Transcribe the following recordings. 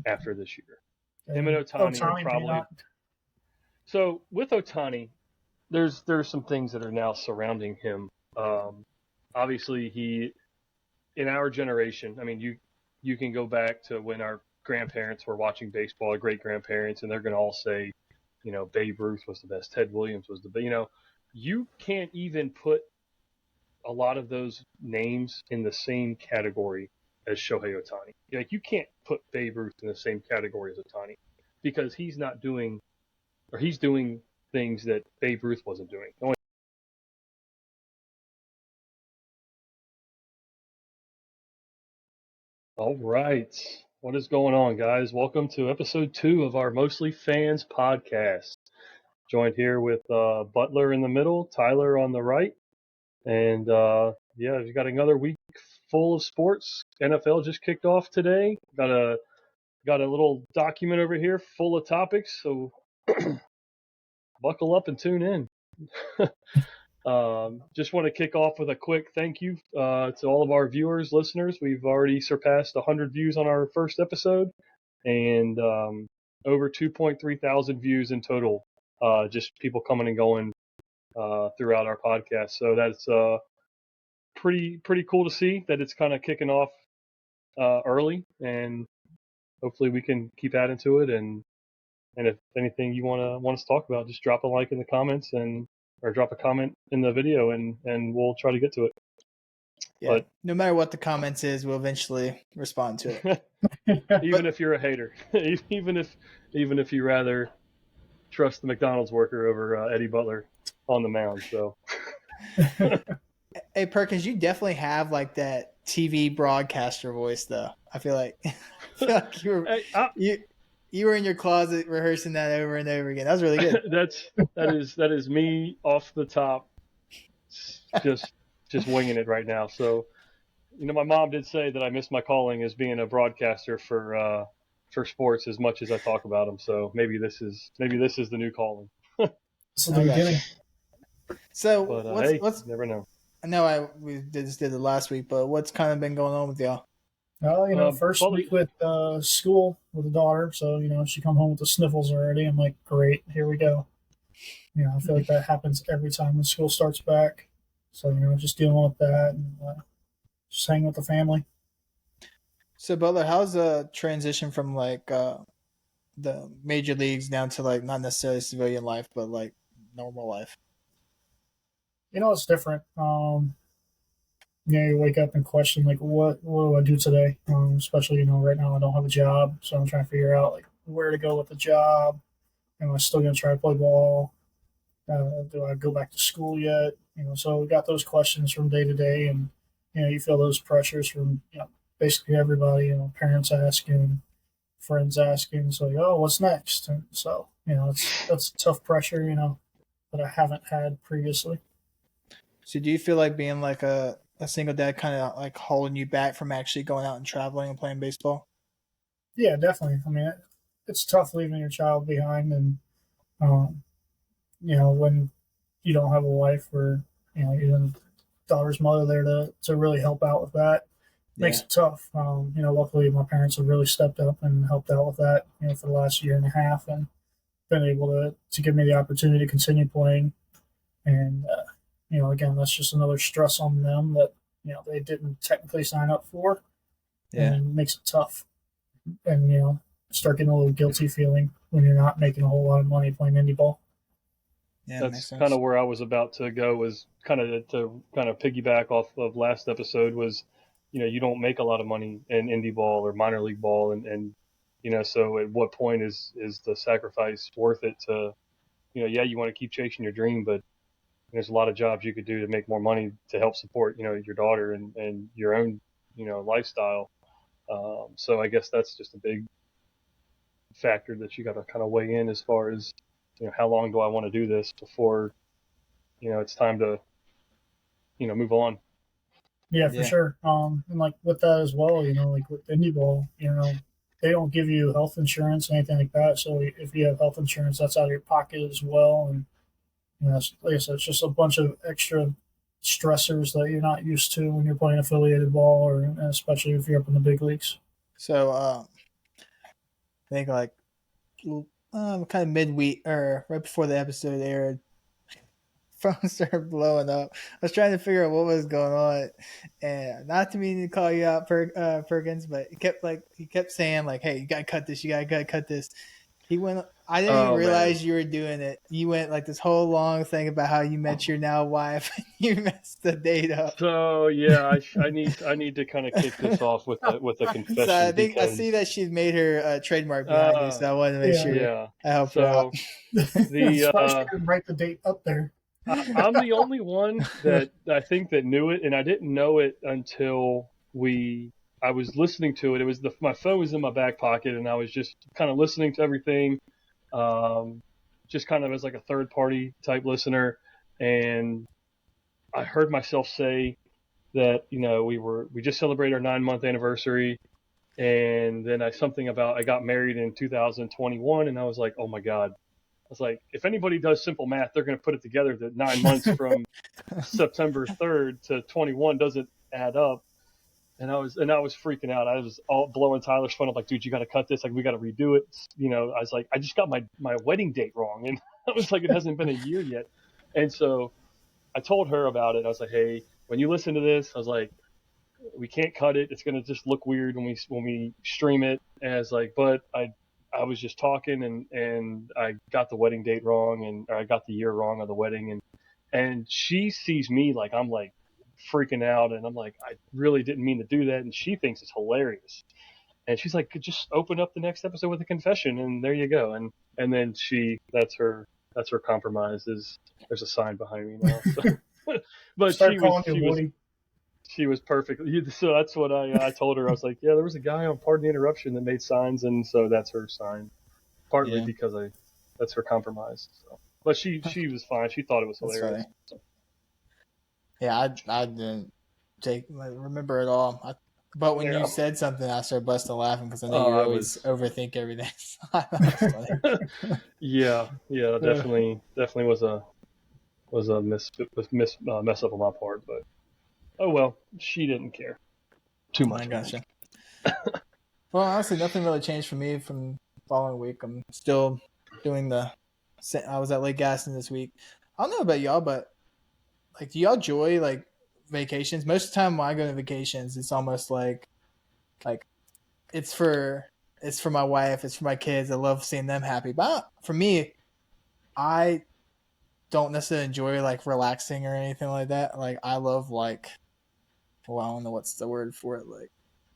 after this year. Him and Ohtani are probably. So with Ohtani, there's some things that are now surrounding him. Obviously, he in our generation. I mean, you can go back to when our grandparents were watching baseball, our great grandparents, and they're going to all say, Babe Ruth was the best, Ted Williams was the best. You can't even put a lot of those names in the same category as Shohei Ohtani. Like, you can't put Babe Ruth in the same category as Ohtani because he's doing things that Babe Ruth wasn't doing. All right. What is going on, guys? Welcome to episode 2 of our Mostly Fans podcast. Joined here with Butler in the middle, Tyler on the right. And we've got another week full of sports. NFL just kicked off today. Got a little document over here full of topics, so buckle up and tune in. Just want to kick off with a quick thank you to all of our viewers, listeners. We've already surpassed 100 views on our first episode, and over 2.3 thousand views in total. Just people coming and going throughout our podcast. So that's pretty cool to see that it's kind of kicking off early, and hopefully we can keep adding to it. And if anything you want us to talk about, just drop a like in the comments or drop a comment in the video, and we'll try to get to it. Yeah, but no matter what the comments is, we'll eventually respond to it. Even if you're a hater, even if you rather trust the McDonald's worker over Eddie Butler on the mound. So, hey Perkins, you definitely have like that TV broadcaster voice, though. I feel like you were in your closet rehearsing that over and over again. That was really good. that is me off the top, just winging it right now. So, my mom did say that I missed my calling as being a broadcaster for sports as much as I talk about them. So maybe this is the new calling. So the beginning. So what's never know. I know we just did it last week, but what's kind of been going on with y'all? Well, first week with school with the daughter, so she come home with the sniffles already. I'm like, great, here we go. I feel like that happens every time when school starts back. So just dealing with that and just hanging with the family. So Butler, how's the transition from like the major leagues down to like not necessarily civilian life, but like normal life? It's different. You wake up and question, like, what do I do today? Especially, right now I don't have a job, so I'm trying to figure out, like, where to go with the job. Am I still going to try to play ball? Do I go back to school yet? So we got those questions from day to day, and, you feel those pressures from, basically everybody, parents asking, friends asking, so, oh, what's next? And so, that's tough pressure, that I haven't had previously. So do you feel like being like a single dad kind of like holding you back from actually going out and traveling and playing baseball? Yeah, definitely. I mean, it's tough leaving your child behind, and when you don't have a wife or even daughter's mother there to really help out with that, makes it tough. Luckily my parents have really stepped up and helped out with that, for the last year and a half, and been able to give me the opportunity to continue playing. And again, that's just another stress on them that they didn't technically sign up for. Yeah, and it makes it tough. And start getting a little guilty feeling when you're not making a whole lot of money playing indie ball. Yeah, that's kind of where I was about to go. Was kind of to piggyback off of last episode. Was you don't make a lot of money in indie ball or minor league ball, and so at what point is the sacrifice worth it to you want to keep chasing your dream, but there's a lot of jobs you could do to make more money to help support, your daughter and your own, lifestyle. So I guess that's just a big factor that you got to kind of weigh in as far as, how long do I want to do this before, it's time to, move on. Yeah, for sure. And like with that as well, like with indie ball, they don't give you health insurance or anything like that. So if you have health insurance, that's out of your pocket as well. And like I said, it's just a bunch of extra stressors that you're not used to when you're playing affiliated ball, or especially if you're up in the big leagues. So think like kind of midweek or right before the episode aired, phone started blowing up. I was trying to figure out what was going on, and not to mean to call you out, Perkins, but he kept saying like, "Hey, you gotta cut this. You gotta cut this." He went. I didn't even Oh man. realize you were doing it. You went like this whole long thing about how you met your now wife. And you messed the date up. So yeah, I need to kind of kick this off with a So I confession think I see because that she's made her trademark behind you. So I wanted to make Yeah. sure yeah. I help her out. So the Surprised you didn't write the date up there. I'm the only one that I think that knew it, and I didn't know it until I was listening to it. It was my phone was in my back pocket, and I was just kind of listening to everything, just kind of as like a third party type listener, and I heard myself say that we just celebrated our 9-month anniversary, and then something about I got married in 2021, and I was like, oh my god. I was like, if anybody does simple math, they're going to put it together that 9 months from September 3rd to 21 doesn't add up. And I was freaking out. I was all blowing Tyler's phone up like, dude, you got to cut this. Like, we got to redo it. I was like, I just got my wedding date wrong. And I was like, it hasn't been a year yet. And so I told her about it. I was like, hey, when you listen to this, I was like, we can't cut it. It's going to just look weird when we stream it. And I was like, but I was just talking and I got the wedding date wrong or I got the year wrong of the wedding and she sees me like I'm like freaking out and I'm like I really didn't mean to do that and she thinks it's hilarious and she's like just open up the next episode with a confession and there you go and then that's her compromise is there's a sign behind me now so. But Start calling you Woody. she was perfect. So that's what I told her. I was like, yeah, there was a guy on Pardon the Interruption that made signs, and so that's her sign. Partly because that's her compromise. So. But she was fine. She thought it was hilarious. So. Yeah, I didn't remember it all. But when you said something, I started busting laughing because I know you always overthink everything. Yeah, definitely was a mess up on my part, but oh well, she didn't care too much. I gotcha. Well, honestly, nothing really changed for me from the following week. I'm still doing I was at Lake Gaston this week. I don't know about y'all, but like, do y'all enjoy like vacations? Most of the time when I go to vacations, it's almost like it's for my wife, it's for my kids. I love seeing them happy. But for me, I don't necessarily enjoy like relaxing or anything like that. Like I love I don't know what's the word for it, like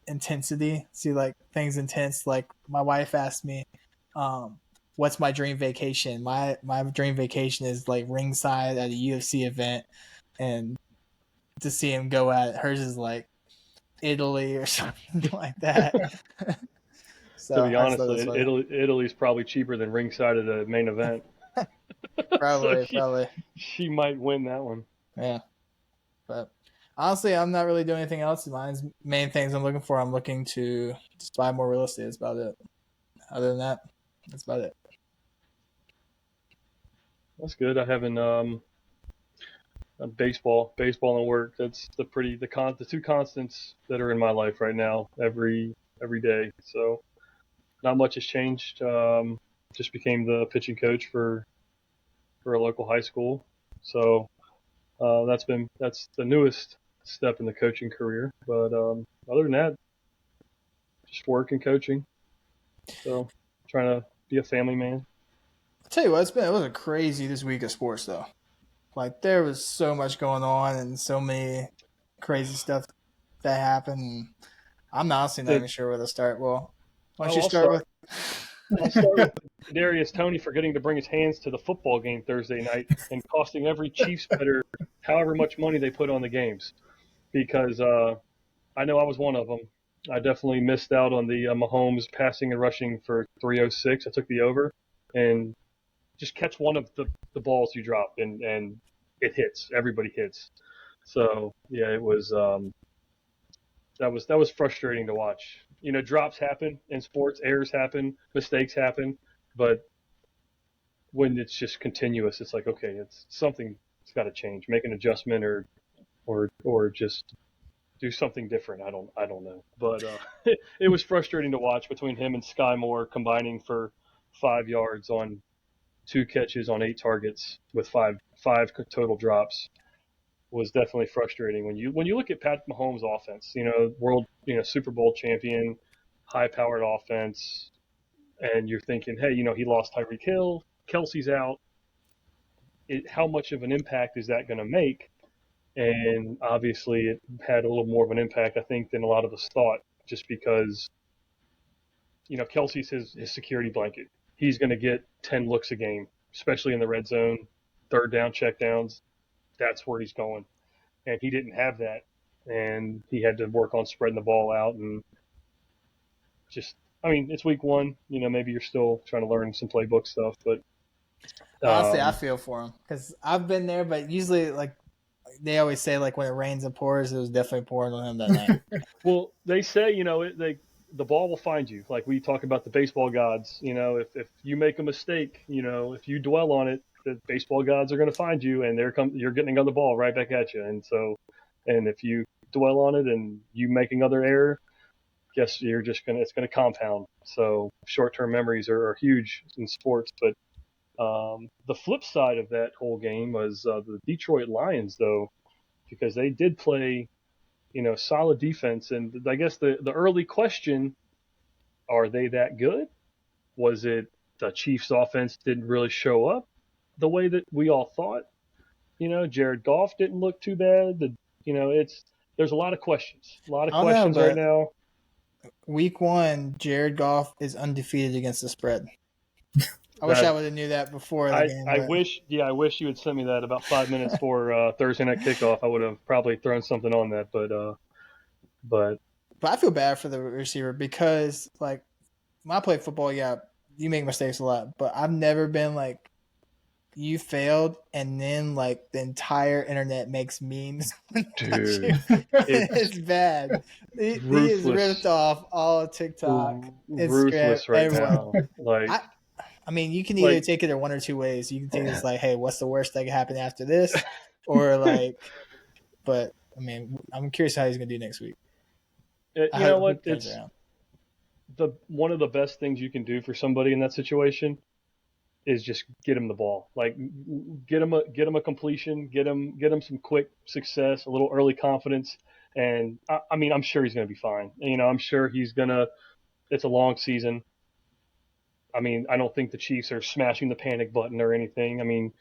intensity. See like things intense. Like my wife asked me, what's my dream vacation? My dream vacation is like ringside at a UFC event and to see him go at it. Hers is like Italy or something like that. So, to be honest, Italy's probably cheaper than ringside at a main event. Probably. She might win that one. Yeah. But honestly, I'm not really doing anything else. Mine's main things I'm looking for. I'm looking to just buy more real estate. That's about it. Other than that, that's about it. That's good. I haven't baseball and work. That's the two constants that are in my life right now every day. So not much has changed. Just became the pitching coach for a local high school. So that's the newest step in the coaching career. But other than that, just work and coaching. So trying to be a family man. I'll tell you what, it wasn't crazy this week of sports though. Like there was so much going on and so many crazy stuff that happened. I'm honestly not even sure where to start. Well, why don't you start with? I'll start with Kadarius Toney forgetting to bring his hands to the football game Thursday night and costing every Chiefs bettor however much money they put on the games. Because I know I was one of them. I definitely missed out on the Mahomes passing and rushing for 306. I took the over and just catch one of the balls you drop and it hits. Everybody hits. So yeah, it was that was frustrating to watch. Drops happen in sports, errors happen, mistakes happen, but when it's just continuous, it's like, okay, it's something. It's got to change. Make an adjustment or just do something different. I don't know, but it was frustrating to watch between him and Sky Moore combining for 5 yards on 2 catches on 8 targets with five total drops. Was definitely frustrating when you look at Pat Mahomes' offense. Super Bowl champion, high powered offense, and you're thinking, hey, he lost Tyreek Hill, Kelsey's out. How much of an impact is that going to make? And obviously, it had a little more of an impact, I think, than a lot of us thought, just because Kelsey's his security blanket. He's going to get 10 looks a game, especially in the red zone, third down checkdowns. That's where he's going. And he didn't have that. And he had to work on spreading the ball out. And it's week one. Maybe you're still trying to learn some playbook stuff. But honestly, I feel for him because I've been there. But usually, they always say, when it rains and pours, it was definitely pouring on him that night. Well, they say, the ball will find you. Like we talk about the baseball gods, if you make a mistake, if you dwell on it, the baseball gods are going to find you, and you're getting another ball right back at you. And so, and if you dwell on it and you make another error, guess it's going to compound. So short-term memories are huge in sports. But the flip side of that whole game was the Detroit Lions, though, because they did play, solid defense. And I guess the early question, are they that good? Was it the Chiefs offense didn't really show up the way that we all thought? Jared Goff didn't look too bad. There's a lot of questions. Right now. Week one, Jared Goff is undefeated against the spread. I wish I would have knew that before the game. I wish you had sent me that about 5 minutes for Thursday night kickoff. I would have probably thrown something on that, but I feel bad for the receiver because, when I play football, you make mistakes a lot, but I've never been you failed, and then the entire internet makes memes. Dude, it's bad. He is ripped off all TikTok, ruthless right now. I mean, you can either take it in one or two ways. You can take it as hey, what's the worst that could happen after this, or but I mean, I'm curious how he's gonna do next week. You know what? It's one of the best things you can do for somebody in that situation is just get him the ball. Get him a completion, get him some quick success, a little early confidence, and I'm sure he's going to be fine. I'm sure it's a long season. I don't think the Chiefs are smashing the panic button or anything.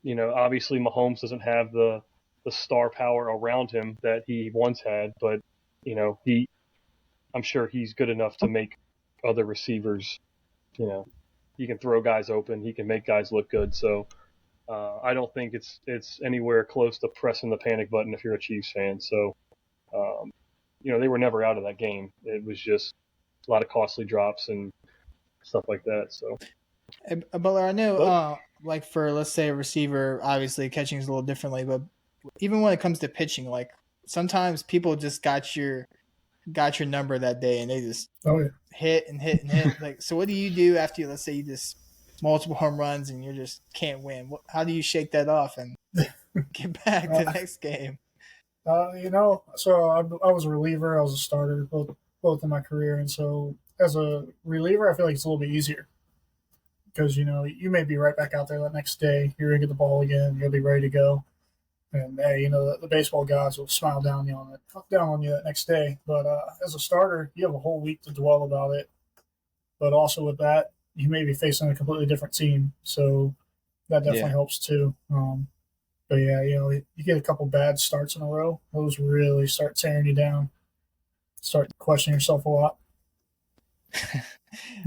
Obviously Mahomes doesn't have the star power around him that he once had, but I'm sure he's good enough to make other receivers, he can throw guys open. He can make guys look good. So I don't think it's anywhere close to pressing the panic button if you're a Chiefs fan. So, they were never out of that game. It was just a lot of costly drops and stuff like that. So, hey, Butler, I know, for, let's say, a receiver, obviously catching is a little differently, but even when it comes to pitching, sometimes people just got your number that day and they just hit and hit and hit. So what do you do after let's say you just multiple home runs and you just can't win? How do you shake that off and get back to the next game? So I was a reliever. I was a starter both in my career, and so as a reliever, I feel like it's a little bit easier because you may be right back out there the next day. You're gonna get the ball again. You'll be ready to go. And hey, the baseball guys will smile down on you that next day. But as a starter, you have a whole week to dwell about it. But also with that, you may be facing a completely different team, so that definitely helps too. But yeah, you get a couple bad starts in a row; those really start tearing you down. Start questioning yourself a lot.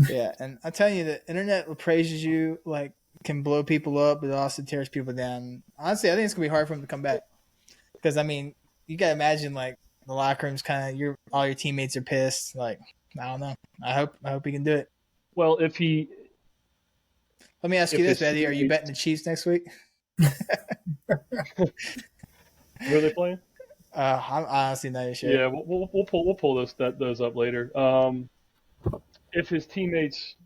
Yeah, and I tell you, the internet praises you can blow people up, but it also tears people down. Honestly, I think it's gonna be hard for him to come back because you gotta imagine the locker room's kind of all your teammates are pissed. I don't know. I hope he can do it. Well, let me ask you this, Betty: are you betting the Chiefs next week? Where are they playing? I'm honestly not sure. Yeah, we'll pull those up later. If his teammates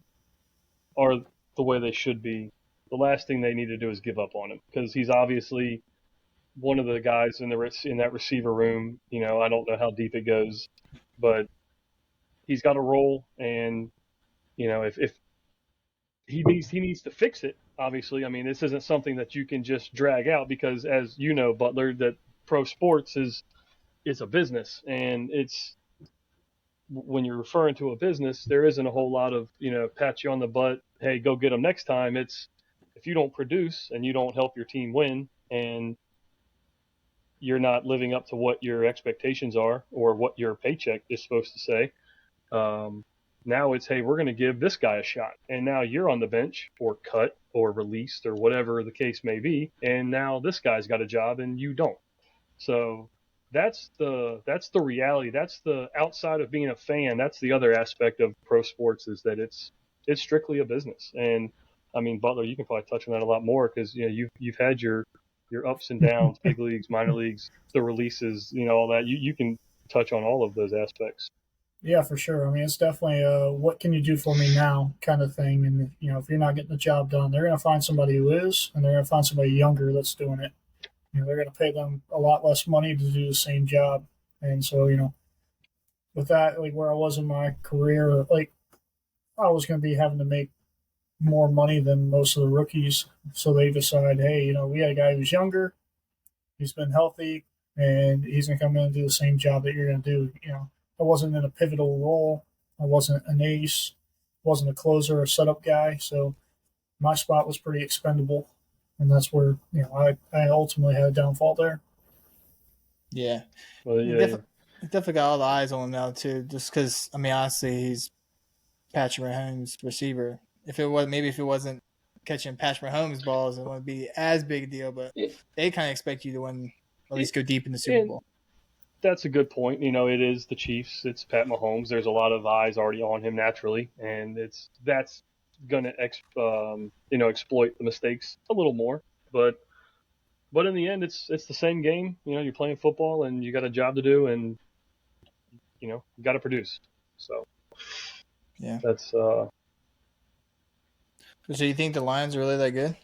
are the way they should be, the last thing they need to do is give up on him because he's obviously one of the guys in that receiver room. You know, I don't know how deep it goes, but he's got a role, and you know, if he needs to fix it. Obviously, I mean, this isn't something that you can just drag out because, as you know, Butler, that pro sports is a business, and it's when you're referring to a business, there isn't a whole lot of, you know, pat you on the butt, hey, go get them next time. It's if you don't produce and you don't help your team win, and you're not living up to what your expectations are or what your paycheck is supposed to say. Now it's, hey, we're going to give this guy a shot. And now you're on the bench or cut or released or whatever the case may be. And now this guy's got a job and you don't. So that's the reality. That's the outside of being a fan. That's the other aspect of pro sports, is that it's strictly a business. And I mean, Butler, you can probably touch on that a lot more because, you know, you've had your ups and downs, big leagues, minor leagues, the releases, you know, all that. You can touch on all of those aspects. Yeah, for sure. I mean, it's definitely what can you do for me now kind of thing. And, you know, if you're not getting the job done, they're going to find somebody who is, and they're going to find somebody younger that's doing it. You know, they're going to pay them a lot less money to do the same job. And so, you know, with that, like where I was in my career, like I was going to be having to make more money than most of the rookies. So they decide, hey, you know, we had a guy who's younger, he's been healthy, and he's going to come in and do the same job that you're going to do. You know, I wasn't in a pivotal role. I wasn't an ace, wasn't a closer or setup guy. So my spot was pretty expendable. And that's where, you know, I ultimately had a downfall there. Yeah. Well, yeah. Definitely got all the eyes on him now, too, just because, I mean, honestly, he's Patrick Mahomes' receiver. If it wasn't catching Patrick Mahomes' balls, it wouldn't be as big a deal, but they kind of expect you to win, or at least go deep in the Super Bowl. That's a good point. You know, it is the Chiefs. It's Pat Mahomes. There's a lot of eyes already on him naturally, and that's going to exploit the mistakes a little more. But in the end, it's the same game. You know, you're playing football, and you got a job to do, and you know, you got to produce. So yeah, that's. So you think the Lions are really that good?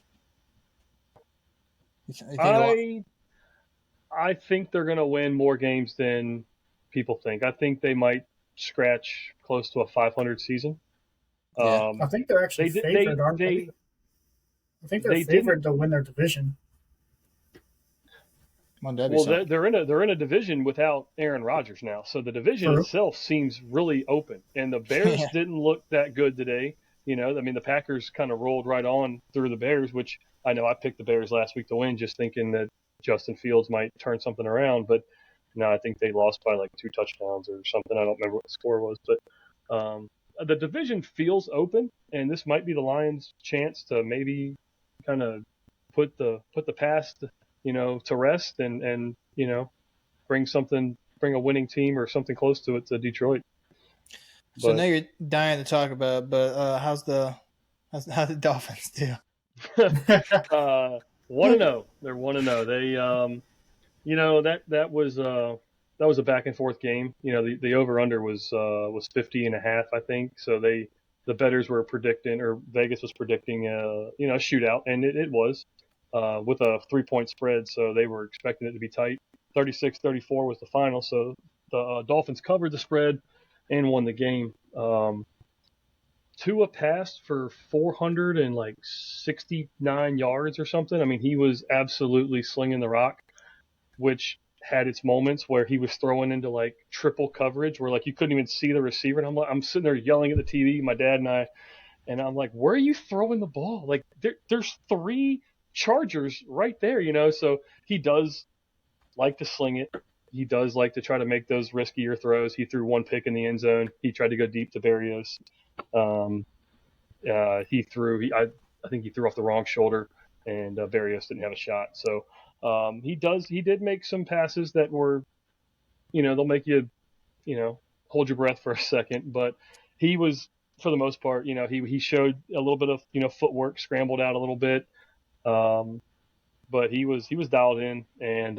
I think they're going to win more games than people think. I think they might scratch close to a 500 season. Yeah. I think they're actually favored, aren't they? I think they're favored to win their division. Well, they're in a division without Aaron Rodgers now, so the division itself seems really open. And the Bears didn't look that good today. You know, I mean, the Packers kind of rolled right on through the Bears, which I know I picked the Bears last week to win, just thinking that Justin Fields might turn something around. But no, I think they lost by like 2 touchdowns or something. I don't remember what the score was, but the division feels open, and this might be the Lions' chance to maybe kind of put the past, you know, to rest and you know, bring a winning team or something close to it to Detroit. So now you're dying to talk about it, but how the Dolphins do? 1-0. They're 1-0. They you know, that was a back and forth game. You know, the over under was 50.5, I think. So the bettors were predicting, or Vegas was predicting you know, a shootout, and it was with a 3-point spread, so they were expecting it to be tight. 36-34 was the final, so the Dolphins covered the spread and won the game. Tua passed for 469 yards or something. I mean, he was absolutely slinging the rock, which had its moments where he was throwing into like triple coverage where like you couldn't even see the receiver. And I'm sitting there yelling at the TV, my dad and I, and I'm like, where are you throwing the ball? Like there's 3 Chargers right there, you know? So he does like to sling it. He does like to try to make those riskier throws. He threw 1 pick in the end zone. He tried to go deep to Barrios. I think he threw off the wrong shoulder, and Barrios didn't have a shot. So he did make some passes that were, you know, they'll make you, you know, hold your breath for a second. But he was, for the most part, you know, he showed a little bit of, you know, footwork, scrambled out a little bit. But he was dialed in, and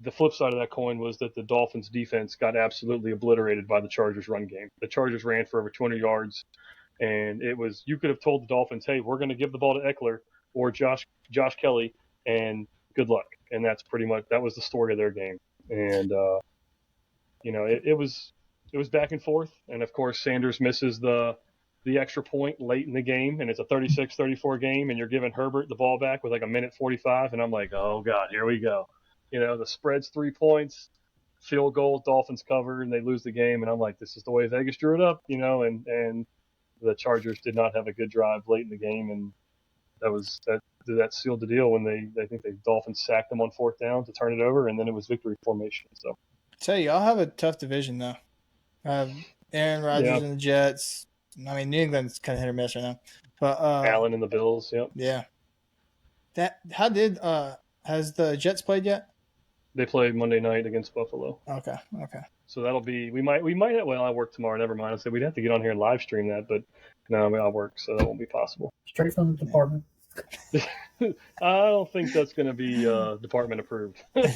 the flip side of that coin was that the Dolphins defense got absolutely obliterated by the Chargers run game. The Chargers ran for over 200 yards, and it was, you could have told the Dolphins, hey, we're going to give the ball to Eckler or Josh Kelly, and good luck. And that was the story of their game. And it was back and forth. And of course, Sanders misses the extra point late in the game, and it's a 36-34 game, and you're giving Herbert the ball back with like a minute 45, and I'm like, oh God, here we go. The spread's 3 points, field goal, Dolphins cover, and they lose the game, and I'm like, this is the way Vegas drew it up, and the Chargers did not have a good drive late in the game, and that sealed the deal when I think the Dolphins sacked them on 4th down to turn it over, and then it was victory formation. So I tell you, y'all have a tough division though. Aaron Rodgers and the Jets. I mean, New England's kind of hit or miss right now, but Allen and the Bills. Yep. Yeah. Has the Jets played yet? They played Monday night against Buffalo. Okay. So that'll be we might well, I work tomorrow. Never mind. I said we'd have to get on here and live stream that, but no, I'll work, so that won't be possible. Straight from the department. I don't think that's going to be department approved. But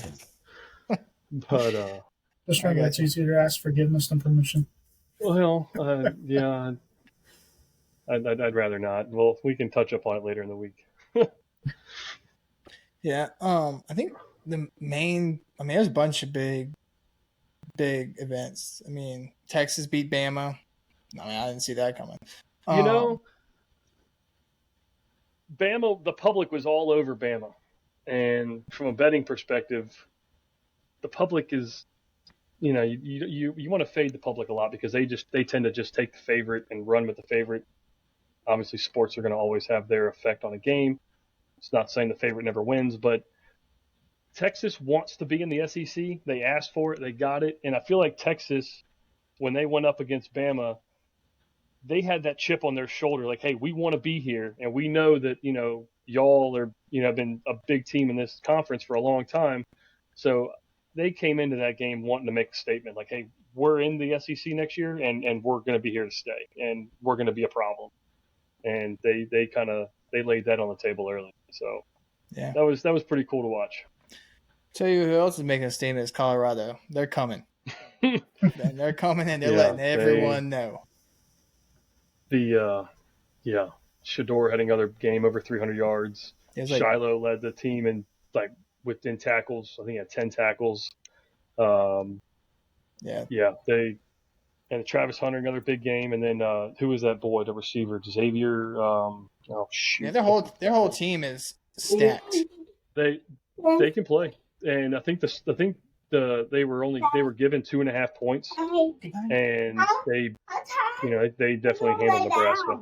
just trying to it's easier to ask forgiveness than permission. Well, yeah, I'd rather not. Well, we can touch upon it later in the week. Yeah, I think there's a bunch of big events. I mean, Texas beat Bama. I didn't see that coming. Bama, the public was all over Bama. And from a betting perspective, the public is, you want to fade the public a lot because they tend to just take the favorite and run with the favorite. Obviously, sports are going to always have their effect on a game. It's not saying the favorite never wins, but Texas wants to be in the SEC. They asked for it. They got it. And I feel like Texas, when they went up against Bama, they had that chip on their shoulder, like, hey, we want to be here, and we know that, y'all are, been a big team in this conference for a long time. So they came into that game wanting to make a statement, like, hey, we're in the SEC next year, and we're going to be here to stay, and we're going to be a problem. And they laid that on the table early. So yeah, that was pretty cool to watch. Tell you who else is making a statement is Colorado. They're coming. They're coming, and they're letting everyone know. Shador had another game over 300 yards. Shiloh led the team in within tackles. I think he had 10 tackles. And Travis Hunter, another big game, and then who was that boy, the receiver, Xavier? Yeah, their whole team is stacked. They can play, and I think they were given 2.5 points, and they definitely handled Nebraska.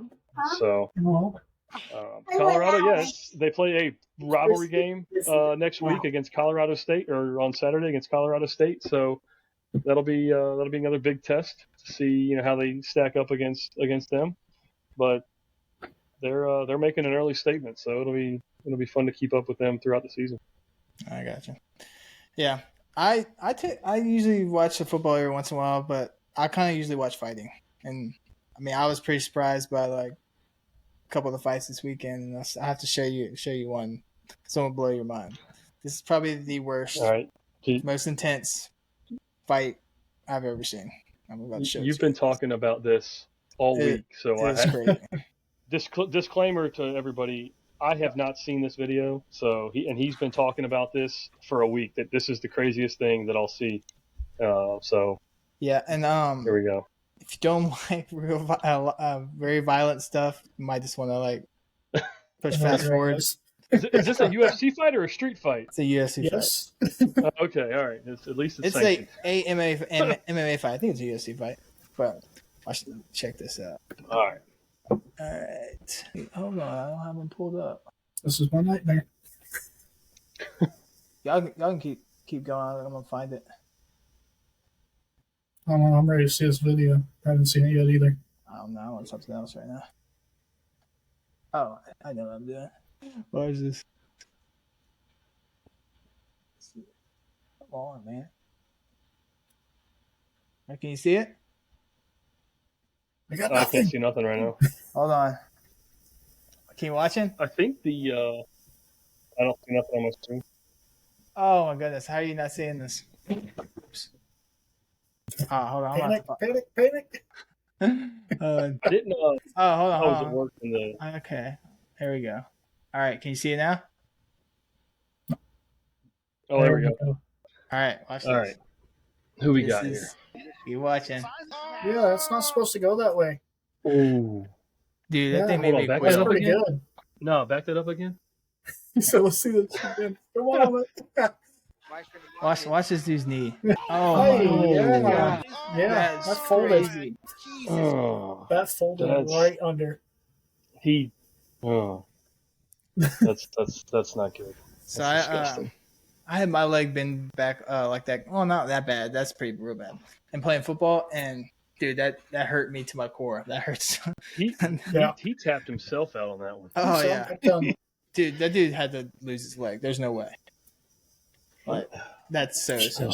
So Colorado, they play a rivalry game next week against Colorado State, or on Saturday against Colorado State. So that'll be another big test to see how they stack up against them. But they're making an early statement, so it'll be fun to keep up with them throughout the season. I gotcha. Yeah, I usually watch the football every once in a while, but I kind of usually watch fighting. And I mean, I was pretty surprised by a couple of the fights this weekend. And I have to show you one. Someone blow your mind. This is probably the worst, most intense fight I've ever seen. I'm about to show You've been talking about this all week, so it's great. Disclaimer to everybody: I have not seen this video, so he's been talking about this for a week. That this is the craziest thing that I'll see. So yeah, and here we go. If you don't like very violent stuff, you might just want to push fast forward. Is this a UFC fight or a street fight? It's a UFC fight. Okay, all right. At least it's a MMA fight. I think it's a UFC fight, but I should check this out. All right. Hold on, I don't have them pulled up. This is my nightmare. Y'all can keep going. I'm gonna find it. I'm ready to see this video. I haven't seen it yet either. I don't know. I want something else right now. Oh, I know what I'm doing. What is this? Come on, man. Can you see it? I can't see nothing right now. Hold on. Keep watching? I think I don't see nothing on my screen. Oh my goodness. How are you not seeing this? Oops. Hold on. Panic. I didn't know. Oh, hold on. How was it working? Okay. Here we go. All right. Can you see it now? Oh, there we go. All right, watch All this. right. Who we This got is, here? You watching? Yeah, that's not supposed to go that way. Oh, Dude, Yeah. that thing made hold on, me back quit. that up Pretty again. good. No, back that up again. So let's see this again. Come on. Watch this dude's knee. Oh Hey, my yeah. god. Yeah, That's that folded. crazy. Oh, That folded That's- right under. he. Oh, that's not good. So That's disgusting. I had my leg been back like that. Well, not that bad. That's pretty real bad. And playing football, and dude, that hurt me to my core. That hurts. He Yeah. he tapped himself out on that one. Oh So, yeah, dude, that dude had to lose his leg. There's no way. But that's so bad.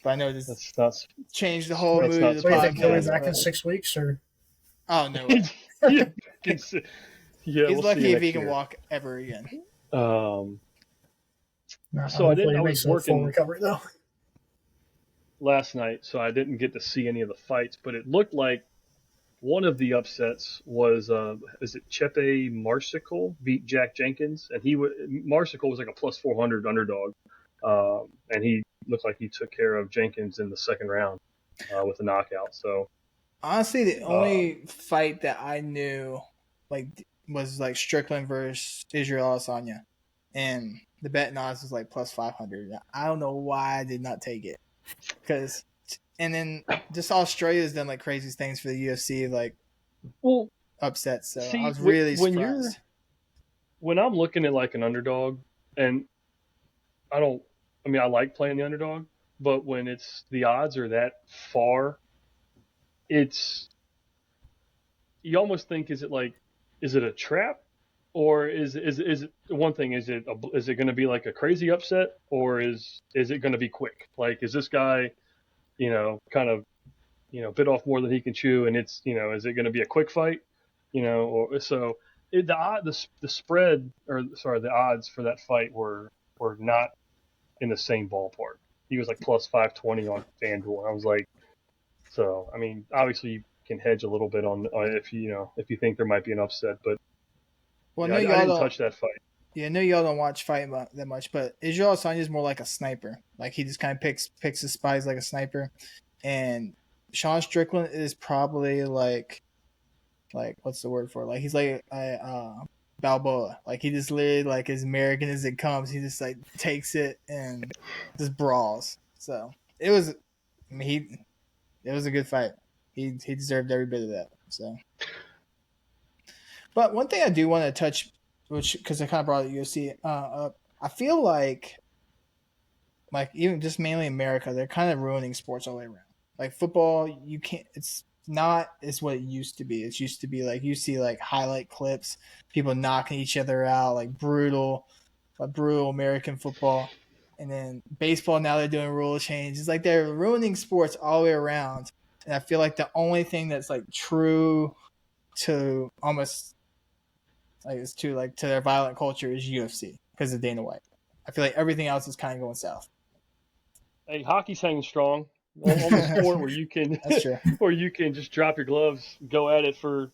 But I know this That's not. changed the whole That's mood not of the Wait, they podcast. coming back in but- 6 weeks or? Oh no way. yeah, He's we'll lucky see if he next can year. walk ever again. No, So I didn't- hopefully I he was makes a full working- recovery though. Last night, so I didn't get to see any of the fights, but it looked like one of the upsets was is it Chepe Marsical beat Jack Jenkins, and Marsical was like a plus 400 underdog, and he looked like he took care of Jenkins in the second round with a knockout. So Honestly, the only fight that I knew was like Strickland versus Israel Adesanya, and the bet odds was like plus 500. I don't know why I did not take it, and then just Australia's done like crazy things for the UFC, like upsets. So see, I was really when surprised. when I'm looking at like an underdog, and I like playing the underdog, but when it's the odds are that far, you almost think, is it a trap, or is it one thing? Is it going to be like a crazy upset, or is it going to be quick? Like, is this guy, kind of, bit off more than he can chew, and it's, is it going to be a quick fight, or so the spread, or sorry, the odds for that fight were not in the same ballpark. He was like plus 520 on FanDuel, and I was like, so I mean, obviously you can hedge a little bit on if you think there might be an upset, but Well, I didn't touch that fight. Yeah, I know y'all don't watch fight that much, but Israel Adesanya is more like a sniper. Like, he just kind of picks his spies like a sniper, and Sean Strickland is probably like what's the word for it? Like, he's like Balboa. Like, he just literally, like, as American as it comes, he just like takes it and just brawls. So it was a good fight. He deserved every bit of that. So, but one thing I do want to touch, because I kind of brought the UFC up, I feel like even just mainly America, they're kind of ruining sports all the way around. Like football, you can't. It's what it used to be. It used to be like you see like highlight clips, people knocking each other out, like brutal American football. And then baseball, now they're doing rule changes. Like, they're ruining sports all the way around. And I feel like the only thing that's like true to almost to their violent culture is UFC because of Dana White. I feel like everything else is kind of going south. Hey, hockey's hanging strong. On the sport where you can That's true. where you can just drop your gloves, go at it for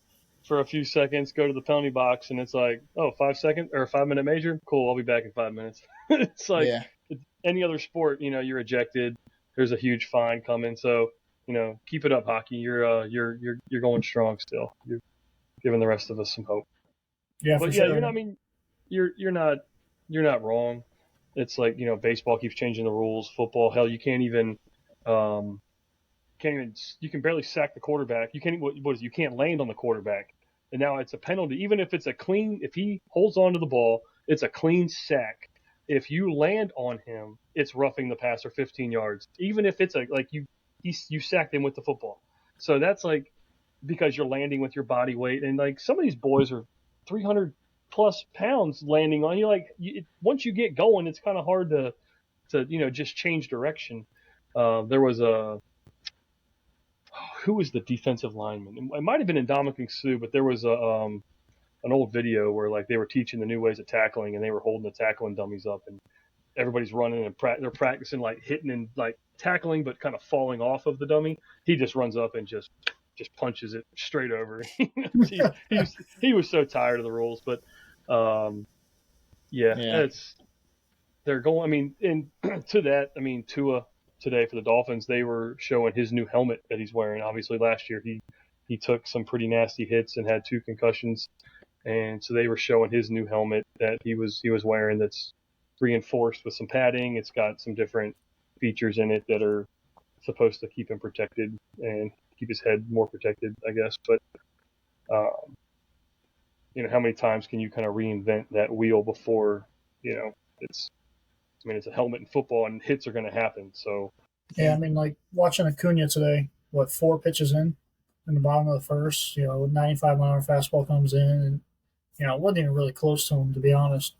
a few seconds, go to the penalty box, and it's like, 5 second or a 5 minute major, cool, I'll be back in 5 minutes. It's like any other sport, you're ejected, there's a huge fine coming, so keep it up, hockey. You're going strong still. You're giving the rest of us some hope. Yeah, but for yeah, sure. you're not wrong. It's like, baseball keeps changing the rules. Football, hell, you can't even you can barely sack the quarterback. You can't you can't land on the quarterback. And now it's a penalty. Even if if he holds on to the ball, it's a clean sack. If you land on him, it's roughing the passer 15 yards. Even if it's you sacked him with the football. So that's like, because you're landing with your body weight, and like some of these boys are 300 plus pounds landing on you. Like, once you get going, it's kind of hard to just change direction. There was who was the defensive lineman? It might have been Ndamukong Suh, but there was an old video where like they were teaching the new ways of tackling, and they were holding the tackling dummies up, and everybody's running and they're practicing like hitting and like tackling, but kind of falling off of the dummy. He just runs up and just punches it straight over. he was so tired of the rules, but it's they're going. I mean, Tua today for the Dolphins, they were showing his new helmet that he's wearing. Obviously, last year he took some pretty nasty hits and had 2 concussions, and so they were showing his new helmet that he was wearing. That's reinforced with some padding. It's got some different features in it that are supposed to keep him protected and keep his head more protected, I guess. But how many times can you kind of reinvent that wheel before it's a helmet in football and hits are going to happen. So yeah, I mean, like watching Acuna today, 4 pitches in the bottom of the first, 95-mile-an-hour fastball comes in, and it wasn't even really close to him, to be honest.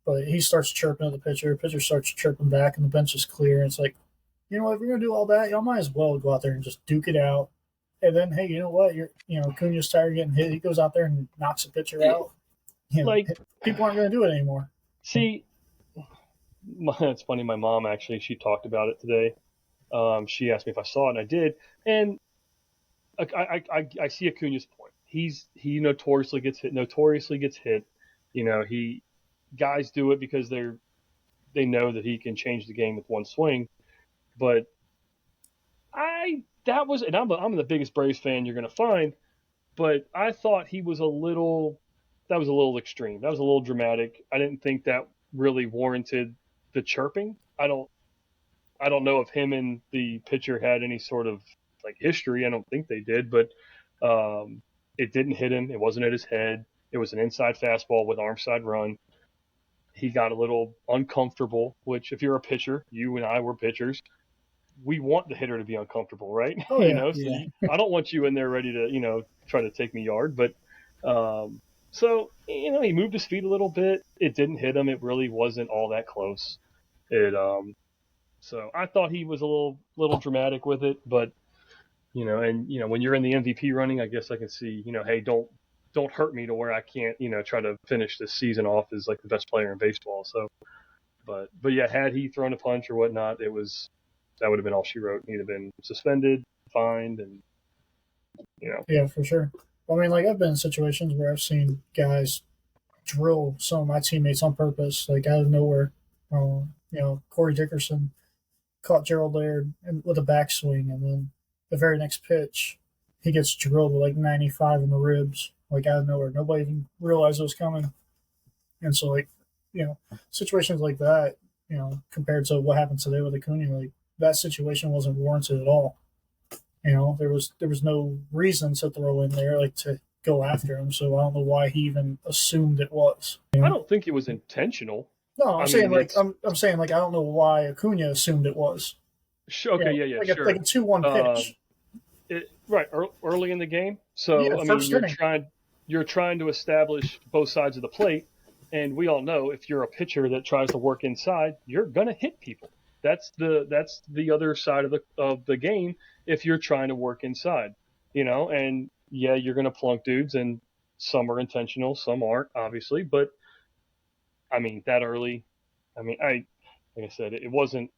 But he starts chirping at the pitcher starts chirping back, and the bench is clear. And it's like, if you're gonna do all that, y'all might as well go out there and just duke it out. And then, hey, you know what? Acuna's tired of getting hit. He goes out there and knocks the pitcher out. People aren't gonna do it anymore. See, it's funny. My mom actually, she talked about it today. She asked me if I saw it, and I did. And I see Acuna's point. He notoriously gets hit. Guys do it because they know that he can change the game with one swing. But I'm the biggest Braves fan you're going to find, but I thought that was a little extreme. That was a little dramatic. I didn't think that really warranted the chirping. I don't know if him and the pitcher had any sort of history. I don't think they did, but it didn't hit him. It wasn't at his head. It was an inside fastball with arm side run. He got a little uncomfortable, which if you're a pitcher, you and I were pitchers, we want the hitter to be uncomfortable, right? Oh, yeah. I don't want you in there ready to, try to take me yard. But so, he moved his feet a little bit. It didn't hit him. It really wasn't all that close. So I thought he was a little dramatic with it, but when you're in the MVP running, I guess I can see, hey, don't hurt me to where I can't, try to finish this season off as the best player in baseball. So, but yeah, had he thrown a punch or whatnot, that would have been all she wrote. He'd have been suspended, fined, and Yeah, for sure. I mean, I've been in situations where I've seen guys drill some of my teammates on purpose, out of nowhere. Corey Dickerson caught Gerald Laird with a backswing, and then the very next pitch, he gets drilled with 95 in the ribs, out of nowhere. Nobody even realized it was coming. And so, situations like that, compared to what happened today with Acuna, that situation wasn't warranted at all. There was no reason to throw in there, to go after him. So I don't know why he even assumed it was. I don't think it was intentional. No, I'm saying I don't know why Acuna assumed it was. Okay, yeah, sure. Like a 2-1 pitch. Right, early in the game. So you're trying to establish both sides of the plate, and we all know if you're a pitcher that tries to work inside, you're gonna hit people. That's the other side of the game. If you're trying to work inside, and yeah, you're gonna plunk dudes, and some are intentional, some aren't, obviously. But that early, like I said, it wasn't.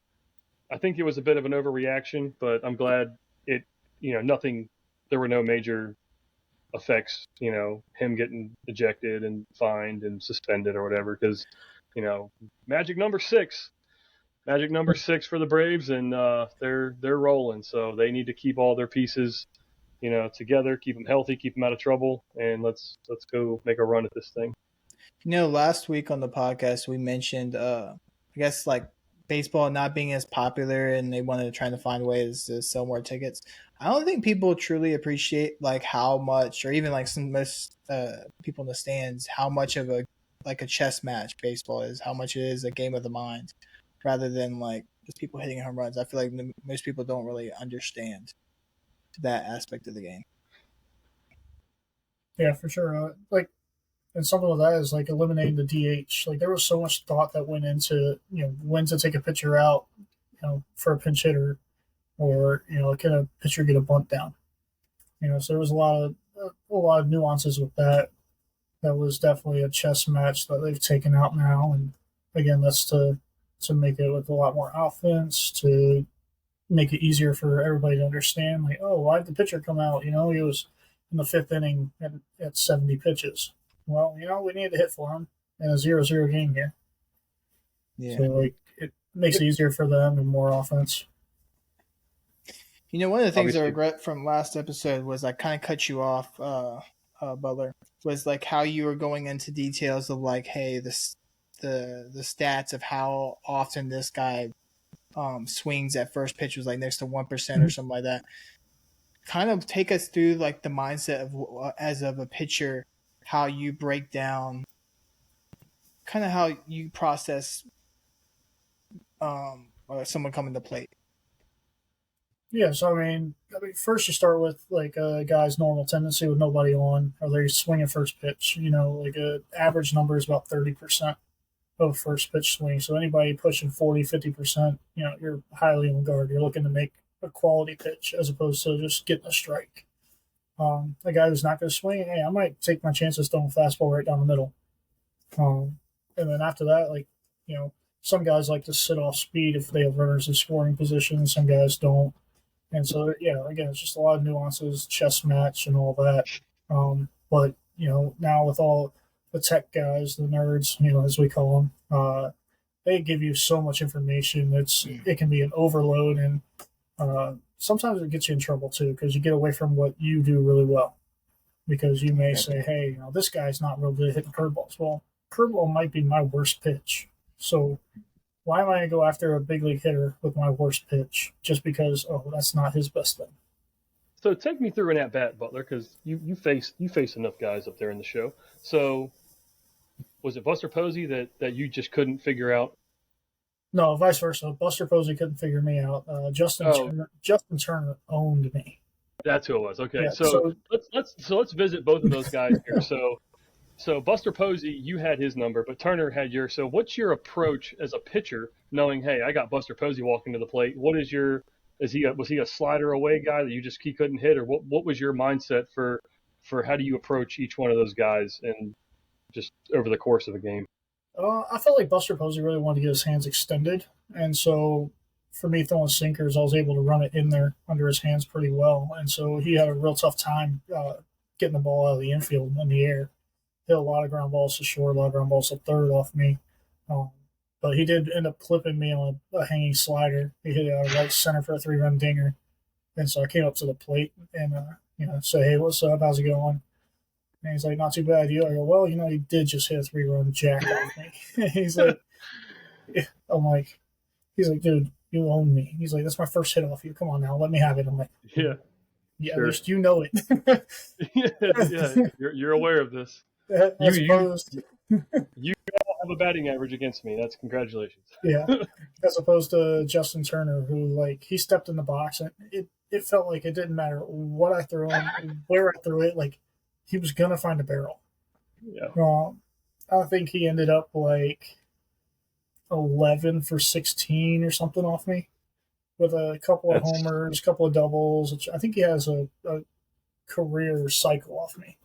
I think it was a bit of an overreaction, but I'm glad it. Nothing. There were no major effects. Him getting ejected and fined and suspended or whatever, because magic number 6 for the Braves, and they're rolling. So they need to keep all their pieces, together, keep them healthy, keep them out of trouble, and let's go make a run at this thing. Last week on the podcast we mentioned, I guess baseball not being as popular, and they wanted to try to find ways to sell more tickets. I don't think people truly appreciate how much, or even most people in the stands, how much of a chess match baseball is, how much it is a game of the mind, rather than just people hitting home runs. I feel like most people don't really understand that aspect of the game. Yeah, for sure. And something with that is eliminating the DH. There was so much thought that went into when to take a pitcher out, for a pinch hitter, or can a pitcher get a bunt down. So there was a lot of nuances with that. That was definitely a chess match that they've taken out now, and again, that's to make it with a lot more offense, to make it easier for everybody to understand. Why'd the pitcher come out? He was in the 5th inning at 70 pitches. Well, we needed to hit for him in a 0-0 game here. Yeah. So like it makes it easier for them and more offense. You know, one of the things Obviously. I regret from last episode was I kind of cut you off, Butler. Was like how you were going into details of like, hey, the stats of how often this guy swings at first pitch was like next to 1% or something like that. Kind of take us through like the mindset of as of a pitcher, how you break down, kind of how you process someone coming to plate. Yeah, so I mean, first you start with like a guy's normal tendency with nobody on, or they're swinging first pitch. You know, like a average number is about 30% of first pitch swing. So anybody pushing 40-50%, you know, you're highly on guard. You're looking to make a quality pitch as opposed to just getting a strike. A guy who's not going to swing, hey, I might take my chances throwing a fastball right down the middle. And then after that, like, you know, some guys like to sit off speed if they have runners in scoring position. Some guys don't. And so, yeah, again, it's just a lot of nuances, chess match, and all that. But, you know, now with all the tech guys, the nerds, you know, as we call them, they give you so much information. It can be an overload, and sometimes it gets you in trouble too because you get away from what you do really well. Because you may say, hey, you know, this guy's not real good at hitting curveballs. Well, curveball might be my worst pitch. So why am I going to go after a big league hitter with my worst pitch just because, oh, that's not his best thing? So take me through an at bat, Butler, because you face enough guys up there in the show. So was it Buster Posey that you just couldn't figure out? No, vice versa. Buster Posey couldn't figure me out. Justin Turner owned me. That's who it was. Okay, Yeah, so let's visit both of those guys here. So Buster Posey, you had his number, but Turner had yours. So what's your approach as a pitcher, knowing, hey, I got Buster Posey walking to the plate? Was he a slider away guy that he couldn't hit, or what was your mindset for how do you approach each one of those guys and just over the course of a game? I felt like Buster Posey really wanted to get his hands extended, and so for me throwing sinkers, I was able to run it in there under his hands pretty well, and so he had a real tough time getting the ball out of the infield in the air. Hit a lot of ground balls to short, a lot of ground balls to third off me. But he did end up clipping me on a hanging slider. He hit it out of right center for a 3-run dinger. And so I came up to the plate and, said, hey, what's up? How's it going? And he's like, not too bad. You? I go, well, you did just hit a 3-run jack off me. He's like, he's like, dude, you own me. He's like, that's my first hit off you. Come on now, let me have it. I'm like, yeah, sure. Sure. At least you know it. yeah, you're aware of this. You have a batting average against me. That's congratulations. Yeah, as opposed to Justin Turner, who he stepped in the box and it felt like it didn't matter what I threw him, where I threw it. Like he was gonna find a barrel. Yeah. I think he ended up 11 for 16 or something off me, with a couple of homers, a couple of doubles. Which I think he has a career cycle off me.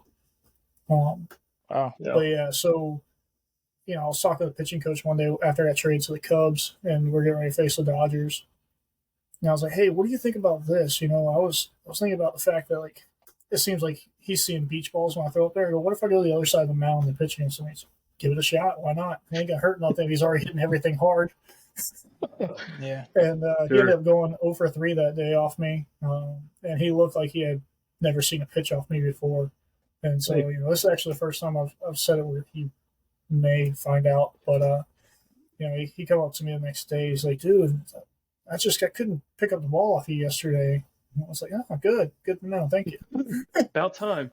Wow. But yeah, so I was talking to the pitching coach one day after I got traded to the Cubs, and we're getting ready to face the Dodgers. And I was like, "Hey, what do you think about this?" I was thinking about the fact that it seems like he's seeing beach balls when I throw up there. I go, what if I go to the other side of the mound and pitch against him? He's like, give it a shot. Why not? He ain't gonna hurt nothing. He's already hitting everything hard. Yeah. And he ended up going 0 for 3 that day off me, and he looked like he had never seen a pitch off me before. And so, this is actually the first time I've said it where he may find out. But, he come up to me the next day. He's like, dude, I couldn't pick up the ball off you yesterday. And I was like, oh, good to know. Thank you. About time.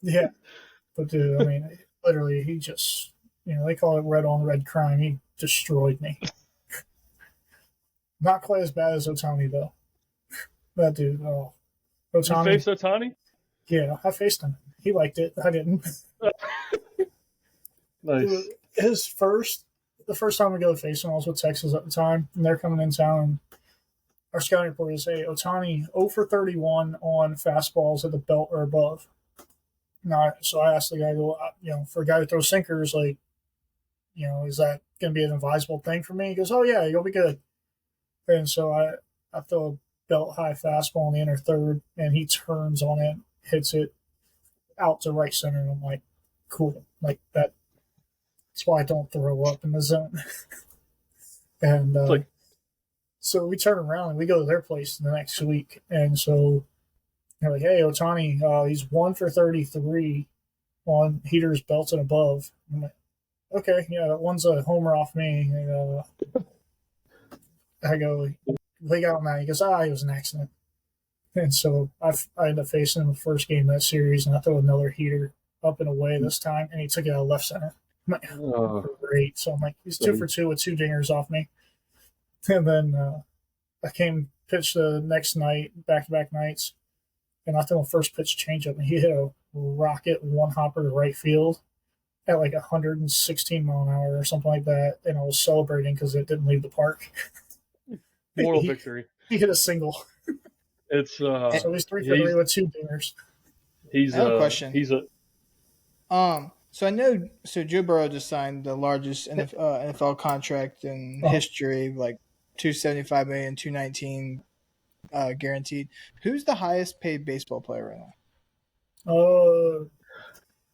Yeah. But, dude, I mean, literally, he just, they call it red on red crime. He destroyed me. Not quite as bad as Ohtani, though. That dude, oh. Ohtani. You faced Ohtani? Yeah, I faced him. He liked it. I didn't. Nice. The first time we go to face him, I was with Texas at the time, and they're coming in town. And our scouting report is, hey, Ohtani 0 for 31 on fastballs at the belt or above. So I asked the guy, for a guy who throws sinkers, is that going to be an advisable thing for me? He goes, oh, yeah, you'll be good. And so I throw a belt high fastball in the inner third, and he turns on it, hits it out to right center, and I'm like, cool. That's why I don't throw up in the zone. And like, so we turn around and we go to their place the next week. And so they're like, hey, Ohtani, he's 1 for 33 on heaters, belts, and above. I'm like, okay, yeah, that one's a homer off me. And, I go, they got him out. He goes, it was an accident. And so I ended up facing him the first game of that series, and I threw another heater up and away this time, and he took it out of left center. I'm like, great. So I'm like, he's 2 for 2 with 2 dingers off me. And then I came pitch the next night, back-to-back nights, and I threw a first pitch changeup, and he hit a rocket one hopper to right field at like 116 mile an hour or something like that, and I was celebrating because it didn't leave the park. Moral victory. He hit a single. It's so he's 3 for 3 with 2 dingers. I have a question. So I know, Joe Burrow just signed the largest NFL contract in history, like $275 million, $219 guaranteed. Who's the highest paid baseball player right now?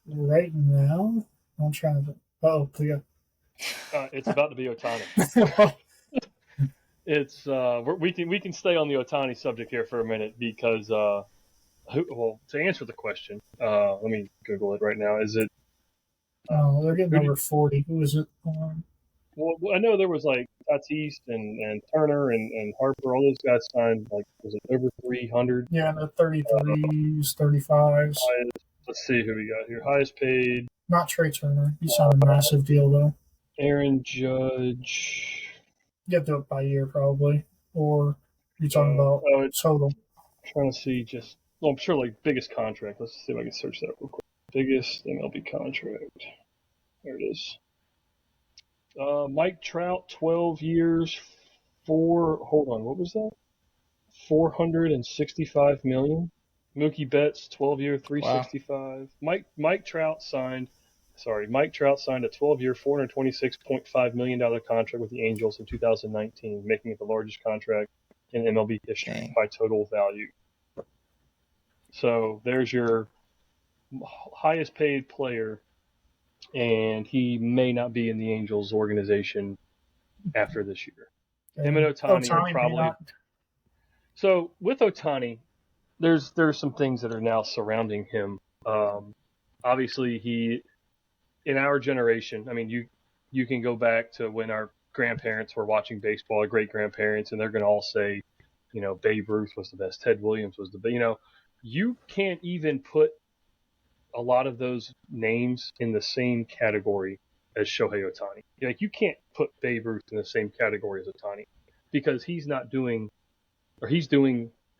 Right now, I'm trying to. Yeah. It's about to be Ohtani. It's we can stay on the Ohtani subject here for a minute because to answer the question, let me Google it right now. Is it? They're getting number 40. Who is it? Well, I know there was like Tatis and Turner and Harper. All those guys signed like, was it over 300? Yeah, the 33s, 35s. Let's see who we got here. Highest paid. Not Trey Turner. He signed a massive deal though. Aaron Judge. You have to do it by year probably, or you're talking about total. I'm trying to see I'm sure like biggest contract. Let's see if I can search that real quick. Biggest MLB contract. There it is. Mike Trout, 12 years, hold on, what was that? $465 million. Mookie Betts, 12-year, $365. Wow. Mike Trout signed a 12-year, $426.5 million contract with the Angels in 2019, making it the largest contract in MLB history by total value. So there's your highest paid player, and he may not be in the Angels organization after this year. Him and Ohtani are probably. So with Ohtani, there's some things that are now surrounding him. Obviously, he, in our generation, I mean, you can go back to when our grandparents were watching baseball, our great grandparents, and they're going to all say, Babe Ruth was the best, Ted Williams was the best. You can't even put a lot of those names in the same category as Shohei Ohtani. Like, you can't put Babe Ruth in the same category as Ohtani because he's doing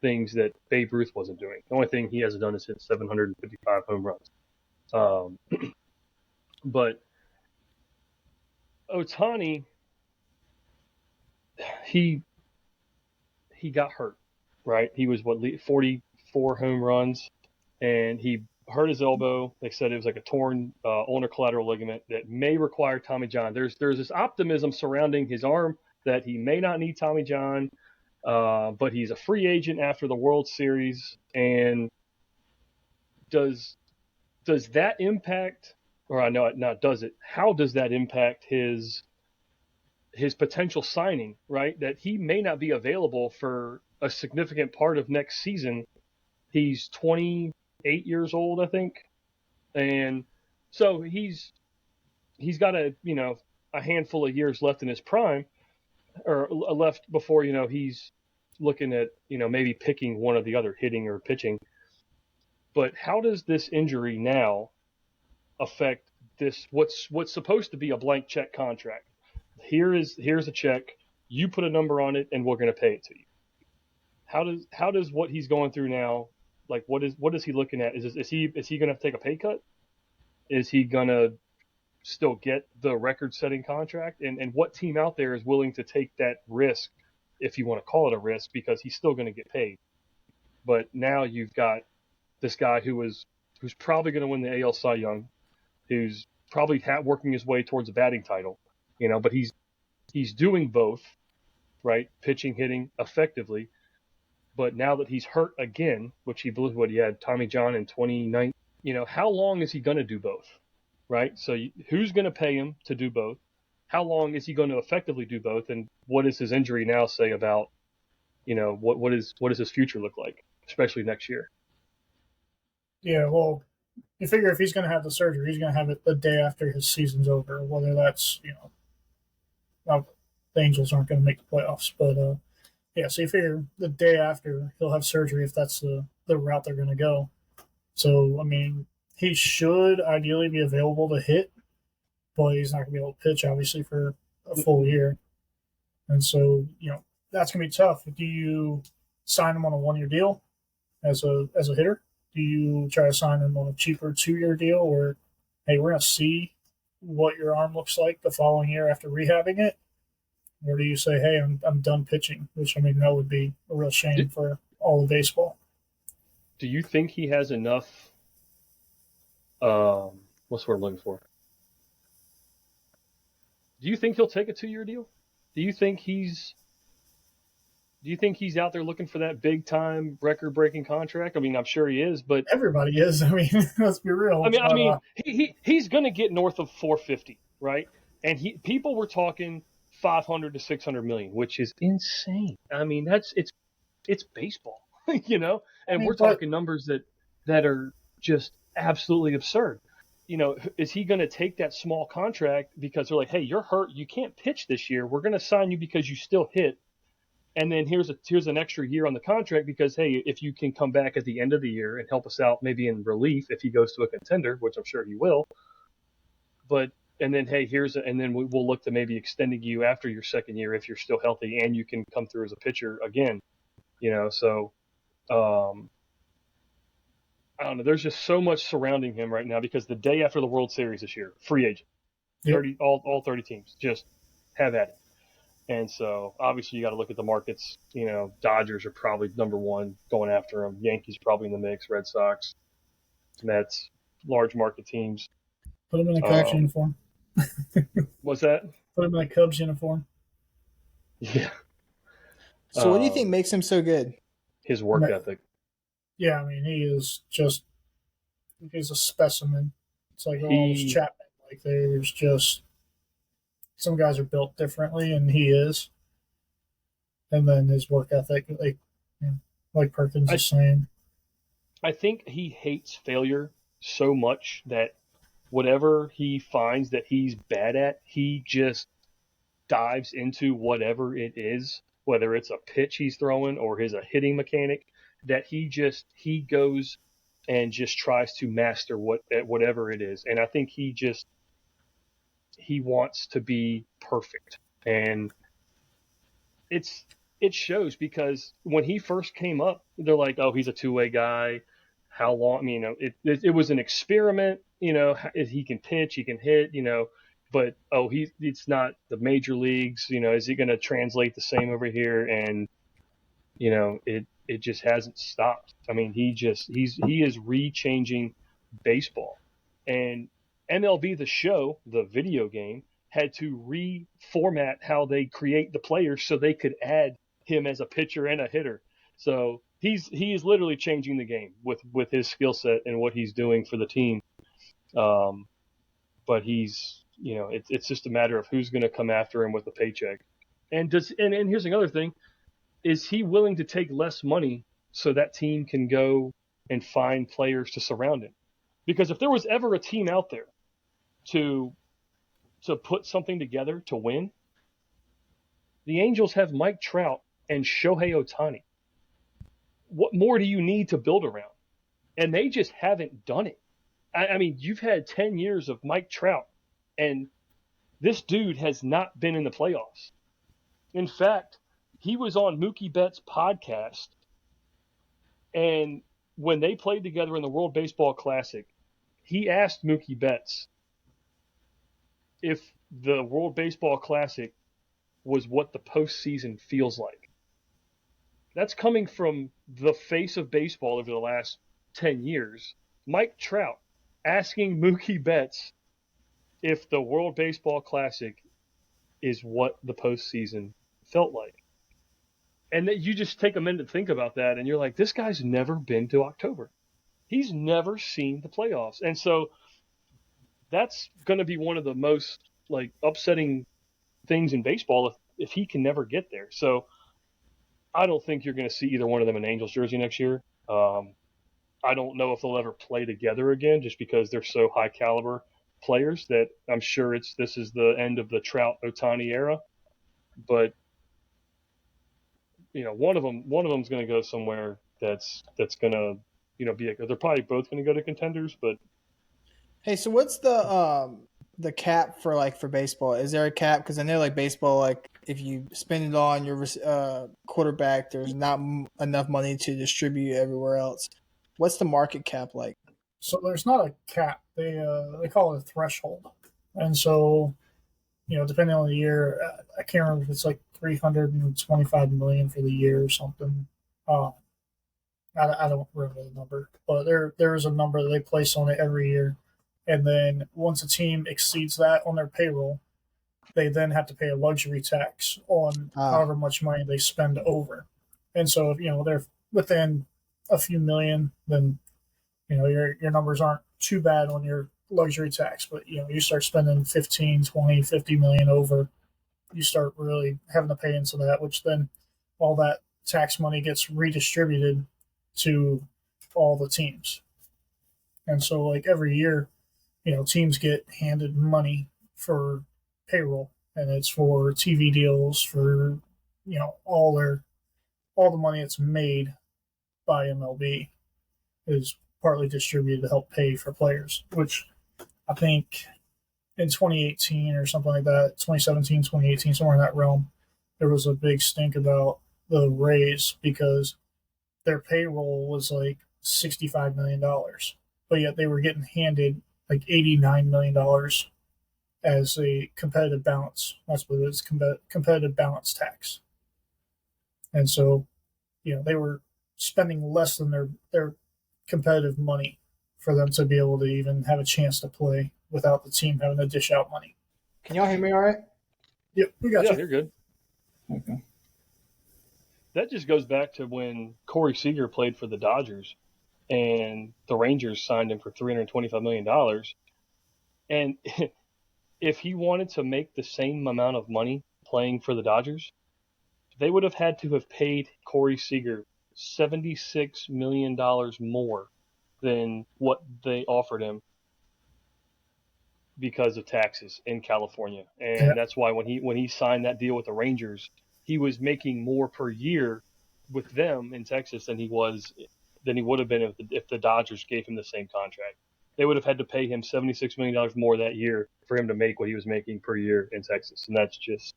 things that Babe Ruth wasn't doing. The only thing he hasn't done is hit 755 home runs. But Ohtani, he got hurt, right? He was 44 home runs, and he hurt his elbow. They said it was like a torn ulnar collateral ligament that may require Tommy John. There's this optimism surrounding his arm that he may not need Tommy John, but he's a free agent after the World Series. And does that impact, or I know it not does it? How does that impact his potential signing? Right, that he may not be available for a significant part of next season. He's 28 years old, I think. And so he's got a handful of years left in his prime, or left before, he's looking at, maybe picking one or the other, hitting or pitching. But how does this injury now affect this, what's supposed to be a blank check contract? Here's a check, you put a number on it, and we're going to pay it to you. How does what he's going through now, like, what is he looking at? Is he going to take a pay cut? Is he going to still get the record-setting contract? And what team out there is willing to take that risk, if you want to call it a risk, because he's still going to get paid? But now you've got this guy who's probably going to win the AL Cy Young, who's probably working his way towards a batting title, but he's doing both, right? Pitching, hitting effectively. But now that he's hurt again, which he believed he had Tommy John in 2019, how long is he going to do both, right? So who's going to pay him to do both? how long is he going to effectively do both, and what does his injury now say about, what does his future look like, especially next year? Yeah, well, you figure if he's going to have the surgery, he's going to have it the day after his season's over. Whether that's well, the Angels aren't going to make the playoffs, but yeah. So you figure the day after he'll have surgery if that's the route they're going to go. So I mean, he should ideally be available to hit, but he's not going to be able to pitch obviously for a full year. And so that's going to be tough. Do you sign him on a 1-year deal as a hitter? Do you try to sign him on a cheaper 2-year deal, or hey, we're going to see what your arm looks like the following year after rehabbing it? Or do you say, hey, I'm done pitching, which I mean that would be a real shame for all of baseball. Do you think he has enough? What's the word I'm looking for? Do you think he'll take a 2-year deal? Do you think he's out there looking for that big time record breaking contract? I mean, I'm sure he is, but everybody is. I mean, let's be real. I mean, he's going to get north of 450, right? And people were talking 500 to 600 million, which is insane. I mean, it's baseball, and we're talking numbers that are just absolutely absurd. Is he going to take that small contract because they're like, hey, you're hurt, you can't pitch this year, we're going to sign you because you still hit, and then here's an extra year on the contract because, hey, if you can come back at the end of the year and help us out maybe in relief if he goes to a contender, which I'm sure he will, and then, hey, and then we'll look to maybe extending you after your second year if you're still healthy and you can come through as a pitcher again, so I don't know. There's just so much surrounding him right now because the day after the World Series this year, free agent, 30 all 30 teams just have at it. And so obviously you got to look at the markets. Dodgers are probably number one going after him. Yankees probably in the mix. Red Sox, Mets, large market teams. Put him in the Cubs uniform. What's that? Put him in the Cubs uniform. Yeah. So what do you think makes him so good? His work ethic. Yeah, I mean, he's a specimen. It's like Aroldis Chapman. Like, there's just some guys are built differently, and he is. And then his work ethic, like Perkins is saying. I think he hates failure so much that whatever he finds that he's bad at, he just dives into whatever it is, whether it's a pitch he's throwing or a hitting mechanic, that he goes and just tries to master whatever it is. And I think he wants to be perfect. And it shows because when he first came up, they're like, oh, he's a two-way guy. How long? I mean, it was an experiment, he can pitch, he can hit, but it's not the major leagues, is he going to translate the same over here? And, it just hasn't stopped. I mean, he is re-changing baseball. And MLB The Show, the video game, had to reformat how they create the players so they could add him as a pitcher and a hitter. So he is literally changing the game with his skill set and what he's doing for the team. But it's just a matter of who's going to come after him with a paycheck. And here's another thing. Is he willing to take less money so that team can go and find players to surround him? Because if there was ever a team out there to put something together to win, the Angels have Mike Trout and Shohei Ohtani. What more do you need to build around? And they just haven't done it. I mean, you've had 10 years of Mike Trout, and this dude has not been in the playoffs. In fact, he was on Mookie Betts' podcast, and when they played together in the World Baseball Classic, he asked Mookie Betts if the World Baseball Classic was what the postseason feels like. That's coming from the face of baseball over the last 10 years, Mike Trout, asking Mookie Betts if the World Baseball Classic is what the postseason felt like. And that you just take a minute to think about that, and you're like, this guy's never been to October. He's never seen the playoffs. And so that's going to be one of the most upsetting things in baseball if he can never get there. So I don't think you're going to see either one of them in Angels jersey next year. I don't know if they'll ever play together again, just because they're so high caliber players that I'm sure this is the end of the Trout Ohtani era. But one of them's going to go somewhere that's going to they're probably both going to go to contenders. But hey, so what's the cap for baseball? Is there a cap? Because I know like baseball, like if you spend it on your quarterback, there's not enough money to distribute everywhere else. What's the market cap like? So there's not a cap. They call it a threshold, and so depending on the year, I can't remember if it's like 325 million for the year or something. I don't remember the number, but there is a number that they place on it every year, and then once a team exceeds that on their payroll, they then have to pay a luxury tax on however much money they spend over. And so if they're within a few million, then your numbers aren't too bad on your luxury tax. But you start spending 15, 20, 50 million over, you start really having to pay into that, which then all that tax money gets redistributed to all the teams. And so like every year, teams get handed money for payroll, and it's for TV deals, for all the money that's made by MLB is partly distributed to help pay for players, which I think in 2018 or something like that, 2017, 2018, somewhere in that realm, there was a big stink about the Rays because their payroll was like $65 million, but yet they were getting handed like $89 million as a competitive balance. That's what it is, competitive balance tax. And so, they were spending less than their competitive money for them to be able to even have a chance to play without the team having to dish out money. Can y'all hear me all right? Yep, we got you. Yeah, you're good. Okay. That just goes back to when Corey Seager played for the Dodgers and the Rangers signed him for $325 million. And if he wanted to make the same amount of money playing for the Dodgers, they would have had to have paid Corey Seager $76 million more than what they offered him because of taxes in California. And that's why when he signed that deal with the Rangers, he was making more per year with them in Texas than he would have been if the Dodgers gave him the same contract. They would have had to pay him $76 million more that year for him to make what he was making per year in Texas. And that's just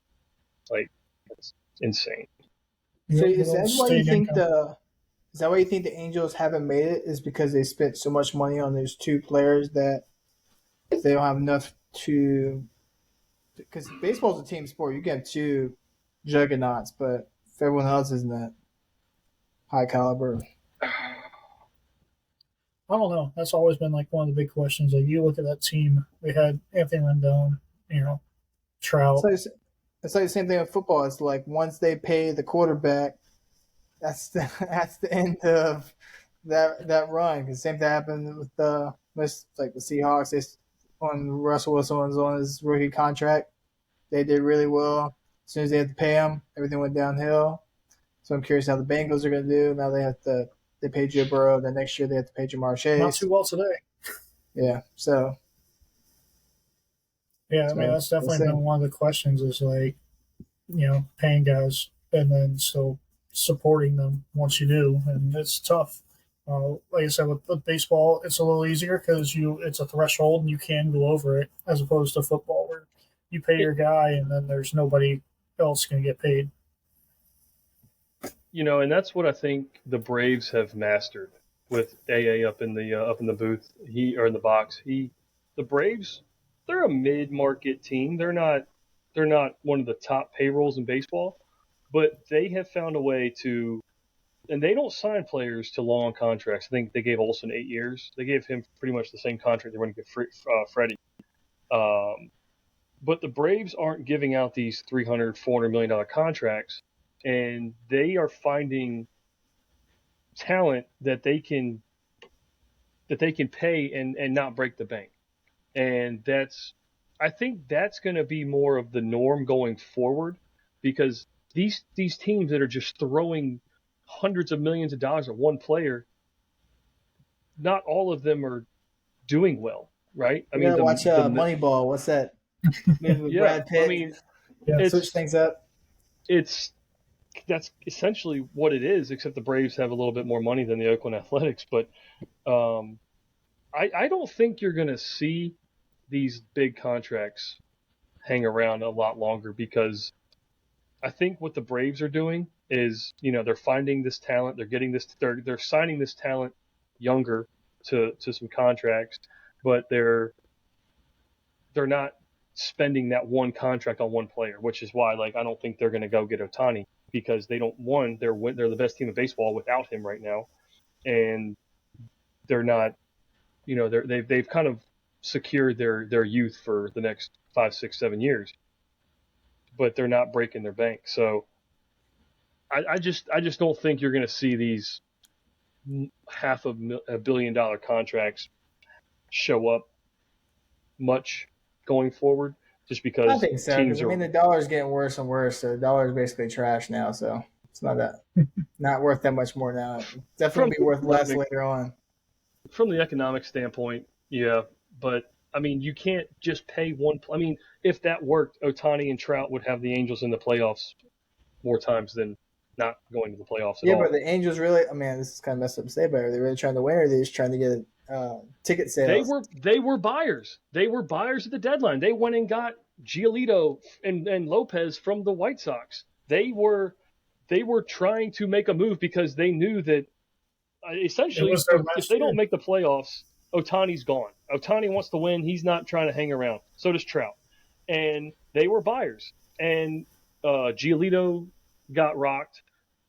that's insane. So is that why you think the Angels haven't made it? Is because they spent so much money on those two players that they don't have enough to? Because baseball's a team sport. You get two juggernauts, but if everyone else isn't that high caliber, I don't know. That's always been like one of the big questions. Like you look at that team, they had Anthony Rendon, Trout. It's like the same thing with football. It's like once they pay the quarterback, that's the end of that run. Because same thing happened with the Seahawks. When Russell Wilson was on his rookie contract, they did really well. As soon as they had to pay him, everything went downhill. So I'm curious how the Bengals are going to do. Now they pay Joe Burrow. Then next year they have to pay Jamar Chase. Not too well today. Yeah. So. Yeah, I mean that's definitely been one of the questions. Is like, paying guys and then still supporting them once you do, and it's tough. Like I said, with baseball, it's a little easier because it's a threshold and you can go over it, as opposed to football where you pay your guy and then there's nobody else going to get paid. And that's what I think the Braves have mastered with AA up in the booth, or in the box. The Braves, they're a mid-market team. They're not one of the top payrolls in baseball, but they have found a way to, and they don't sign players to long contracts. I think they gave Olsen 8 years. They gave him pretty much the same contract they were going to give Freddie. But the Braves aren't giving out these $300, $400 million contracts, and they are finding talent that they can pay and not break the bank. And I think that's going to be more of the norm going forward, because these teams that are just throwing hundreds of millions of dollars at one player, not all of them are doing well, right? I You mean, gotta watch Moneyball. What's that movie with yeah, Brad Pitt? I mean, Yeah. Switch things up. That's essentially what it is, except the Braves have a little bit more money than the Oakland Athletics. But I don't think you're going to see these big contracts hang around a lot longer, because I think what the Braves are doing is, they're finding this talent, they're signing this talent younger to some contracts, but they're not spending that one contract on one player, which is why, like, I don't think they're going to go get Ohtani, because they don't. One, they're the best team in baseball without him right now, and they're not. They've kind of secured their youth for the next 5, 6, 7 years, but they're not breaking their bank. So I just don't think you're going to see these $500 million contracts show up much going forward, just because I think so, because the dollar's getting worse and worse. So the dollar's basically trash now. So it's not worth that much more now. Definitely be worth less later on. From the economic standpoint, yeah, but I mean, you can't just pay one. I mean, if that worked, Ohtani and Trout would have the Angels in the playoffs more times than not going to the playoffs at all. Yeah, but the Angels really, this is kind of messed up to say, but are they really trying to win, or are they just trying to get ticket sales? They were buyers. They were buyers at the deadline. They went and got Giolito and Lopez from the White Sox. They were trying to make a move, because they knew that essentially if they don't make the playoffs, Ohtani's gone. Ohtani wants to win. He's not trying to hang around. So does Trout. And they were buyers. And Giolito got rocked.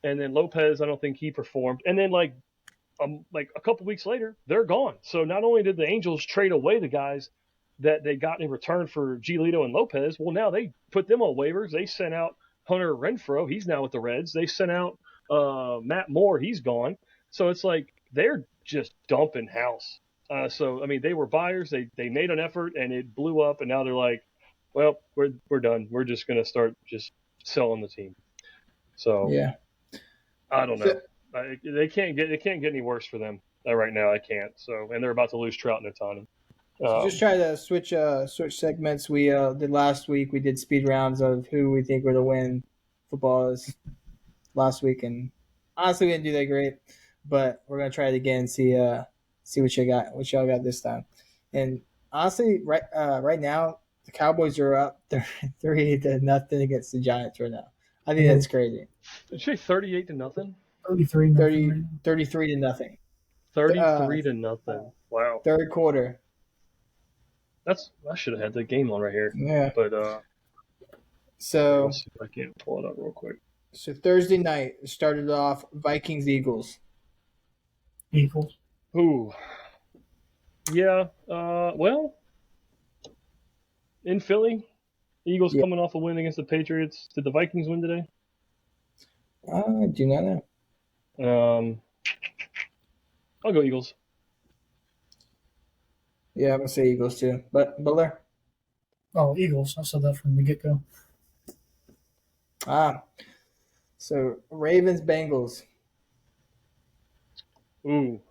And then Lopez, I don't think he performed. And then like a couple weeks later, they're gone. So not only did the Angels trade away the guys that they got in return for Giolito and Lopez, well, now they put them on waivers. They sent out Hunter Renfroe. He's now with the Reds. They sent out Matt Moore. He's gone. So it's like they're just dumping house. So, I mean, they were buyers. They made an effort, and it blew up. And now they're like, well, we're done. We're just going to start just selling the team. So, yeah, I don't know. It can't get any worse for them right now. I can't. So, and they're about to lose Trout and Ohtani. So just try to switch segments. We did last week. We did speed rounds of who we think were to win football is last week, and honestly, we didn't do that great. But we're gonna try it again and see what y'all got this time. And honestly, right now the Cowboys are up 3-0 against the Giants right now. I think that's crazy. Did you say 38-0 33-0. 33-0. 33-0. Wow. Third quarter. I should have had the game on right here. Yeah. But so let's see if I can pull it up real quick. So Thursday night started off Vikings-Eagles. Eagles. Ooh. Yeah. Well, in Philly, Eagles coming off a win against the Patriots. Did the Vikings win today? I do not know. I'll go Eagles. Yeah, I'm gonna say Eagles too. But Butler? Oh, Eagles. I said that from the get-go. So Ravens-Bengals. Ooh.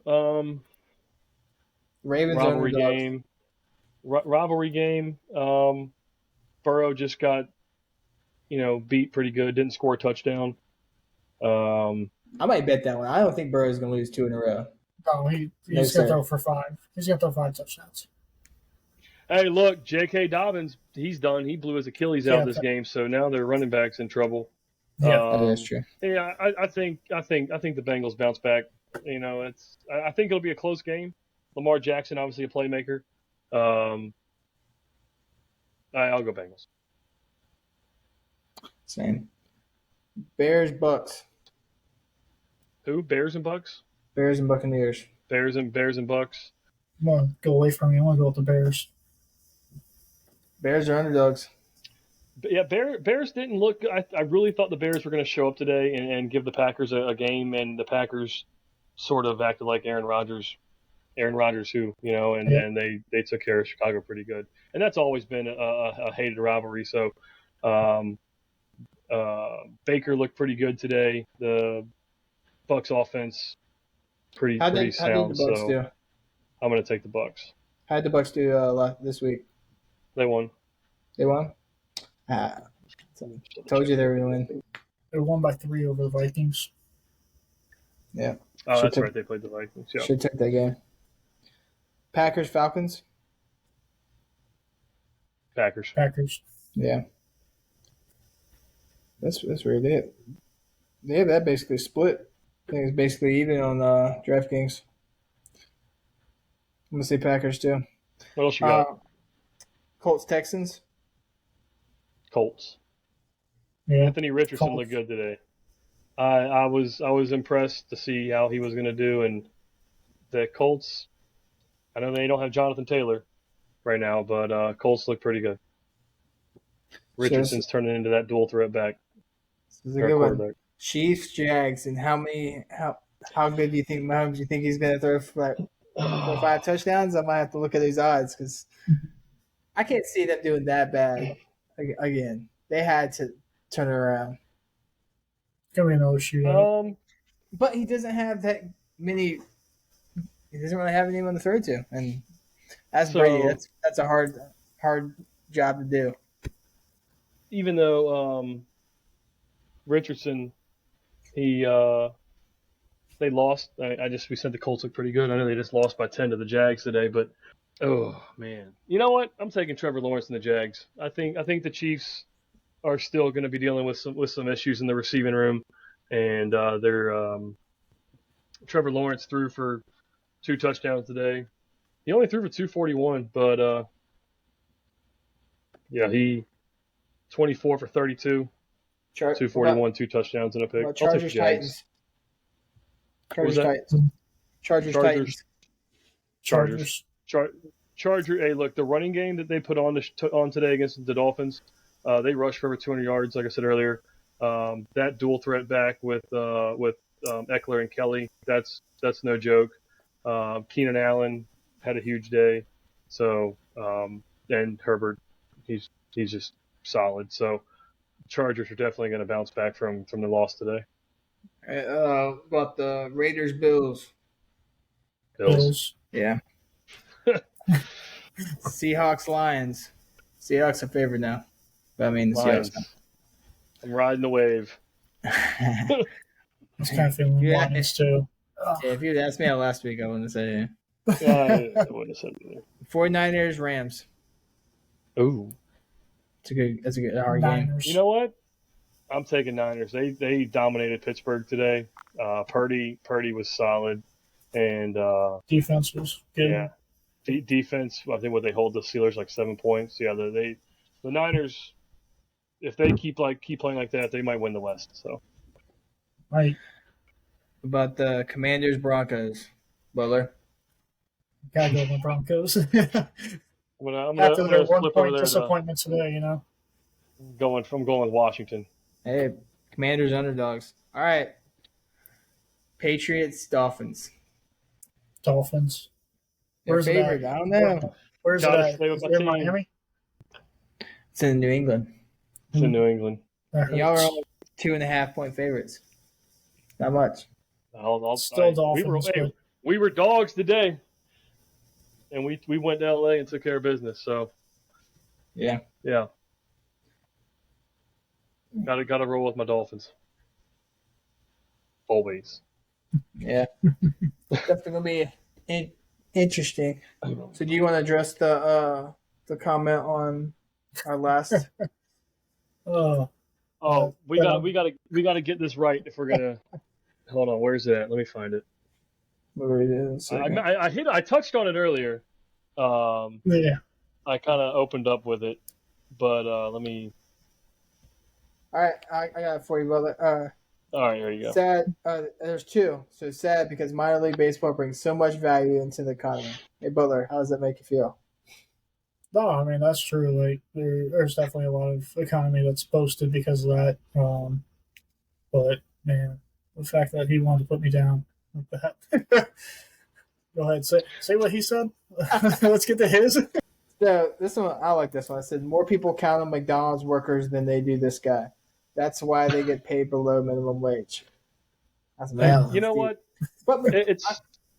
Ravens rivalry game. Rivalry game. Burrow just got, beat pretty good. Didn't score a touchdown. I might bet that one. I don't think Burrow's going to lose 2 in a row. No, he's going to throw for 5. He's going to throw 5 touchdowns. Hey, look, J.K. Dobbins, he's done. He blew his Achilles out this game, so now their running back's in trouble. Yeah, that's true. Yeah, I think the Bengals bounce back. I think it'll be a close game. Lamar Jackson, obviously a playmaker. I'll go Bengals. Same. Bears-Bucks. Who? Bears and Bucks? Bears and Buccaneers. Bears and Bucks. I'm going to go away from you. I'm going to go with the Bears. Bears are underdogs. Yeah, Bears didn't look. I really thought the Bears were going to show up today and give the Packers a game, and the Packers sort of acted like Aaron Rodgers Aaron Rodgers, who, and they took care of Chicago pretty good. And that's always been a hated rivalry. So Baker looked pretty good today. The Bucks offense pretty How did sound. the Bucks so do? I'm going to take the Bucks. How did the Bucks do this week? They won. They won? Told you they were going to win. They won by 3 over the Vikings. Yeah. Oh, that's right. They played the Vikings. Yeah. Should took that game. Packers, Falcons? Packers. Yeah. That's weird. They have that basically split. I think it's basically even on DraftKings. I'm going to say Packers too. What else you got? Colts, Texans? Colts. Yeah. Anthony Richardson looked good today. I was impressed to see how he was going to do, and the Colts. I know they don't have Jonathan Taylor right now, but Colts look pretty good. Richardson's turning into that dual threat back. This is a good one. Chiefs, Jags, and how good do you think Mahomes? Do you think he's going to throw for 5 touchdowns? I might have to look at these odds because I can't see them doing that bad again. They had to turn it around. Give me another shootout. But he doesn't have that many. He doesn't really have anyone to throw to, and that's Brady. That's a hard job to do. Even though Richardson, they lost. We said the Colts look pretty good. I know they just lost by 10 to the Jags today, but oh man, you know what? I'm taking Trevor Lawrence and the Jags. I think the Chiefs are still going to be dealing with some issues in the receiving room, and Trevor Lawrence threw for 2 touchdowns today. He only threw for 241, but he 24 for 32, 241, 2 touchdowns and a pick. Chargers, Titans. Charger. Hey, look, the running game that they put on today against the Dolphins, they rushed for over 200 yards, like I said earlier. That dual threat back with Eckler and Kelly, that's no joke. Keenan Allen had a huge day, so and Herbert, he's just solid. So Chargers are definitely going to bounce back from the loss today. About the Raiders, Bills. Yeah. Seahawks, Lions. Seahawks are favored now. But I mean, the Lions. Seahawks. I'm riding the wave. I was kind of feeling Lions too. Yeah, if you'd asked me out last week, I wouldn't have said it. I wouldn't have said it. 49ers, Rams. Ooh. That's a good hard game. You know what? I'm taking Niners. They dominated Pittsburgh today. Purdy was solid, and defense was good. Yeah, defense. I think they hold the Steelers like 7 points. Yeah, the Niners. If they keep playing like that, they might win the West. So. Right. About the Commanders, Broncos, Butler. Gotta go with the Broncos. After their 1 point disappointment today, I'm going with Washington. Hey, Commanders underdogs. All right. Patriots, Dolphins. Where's it favorite? at? I don't know. Where's it at? Is it in Miami? It's in New England. It's in New England. Y'all are only 2.5-point favorites. Not much. Dolphins. We were dogs today, and we went to LA and took care of business. So, yeah. Got to roll with my Dolphins. Always. Yeah. Definitely gonna be interesting. So, do you want to address the comment on our last? We got to get this right if we're gonna. Hold on, where's it at? Let me find it. I touched on it earlier. Yeah. I kind of opened up with it, but let me. All right, I got it for you, brother. All right, here you go. Sad. There's 2. So sad because minor league baseball brings so much value into the economy. Hey, Butler, how does that make you feel? No, I mean that's true. Like there's definitely a lot of economy that's boosted because of that. But man, the fact that he wanted to put me down like that. Go ahead, say what he said. Let's get to his. So this one, I like this one. I said more people count on McDonald's workers than they do this guy. That's why they get paid below minimum wage. That's You know deep. what? But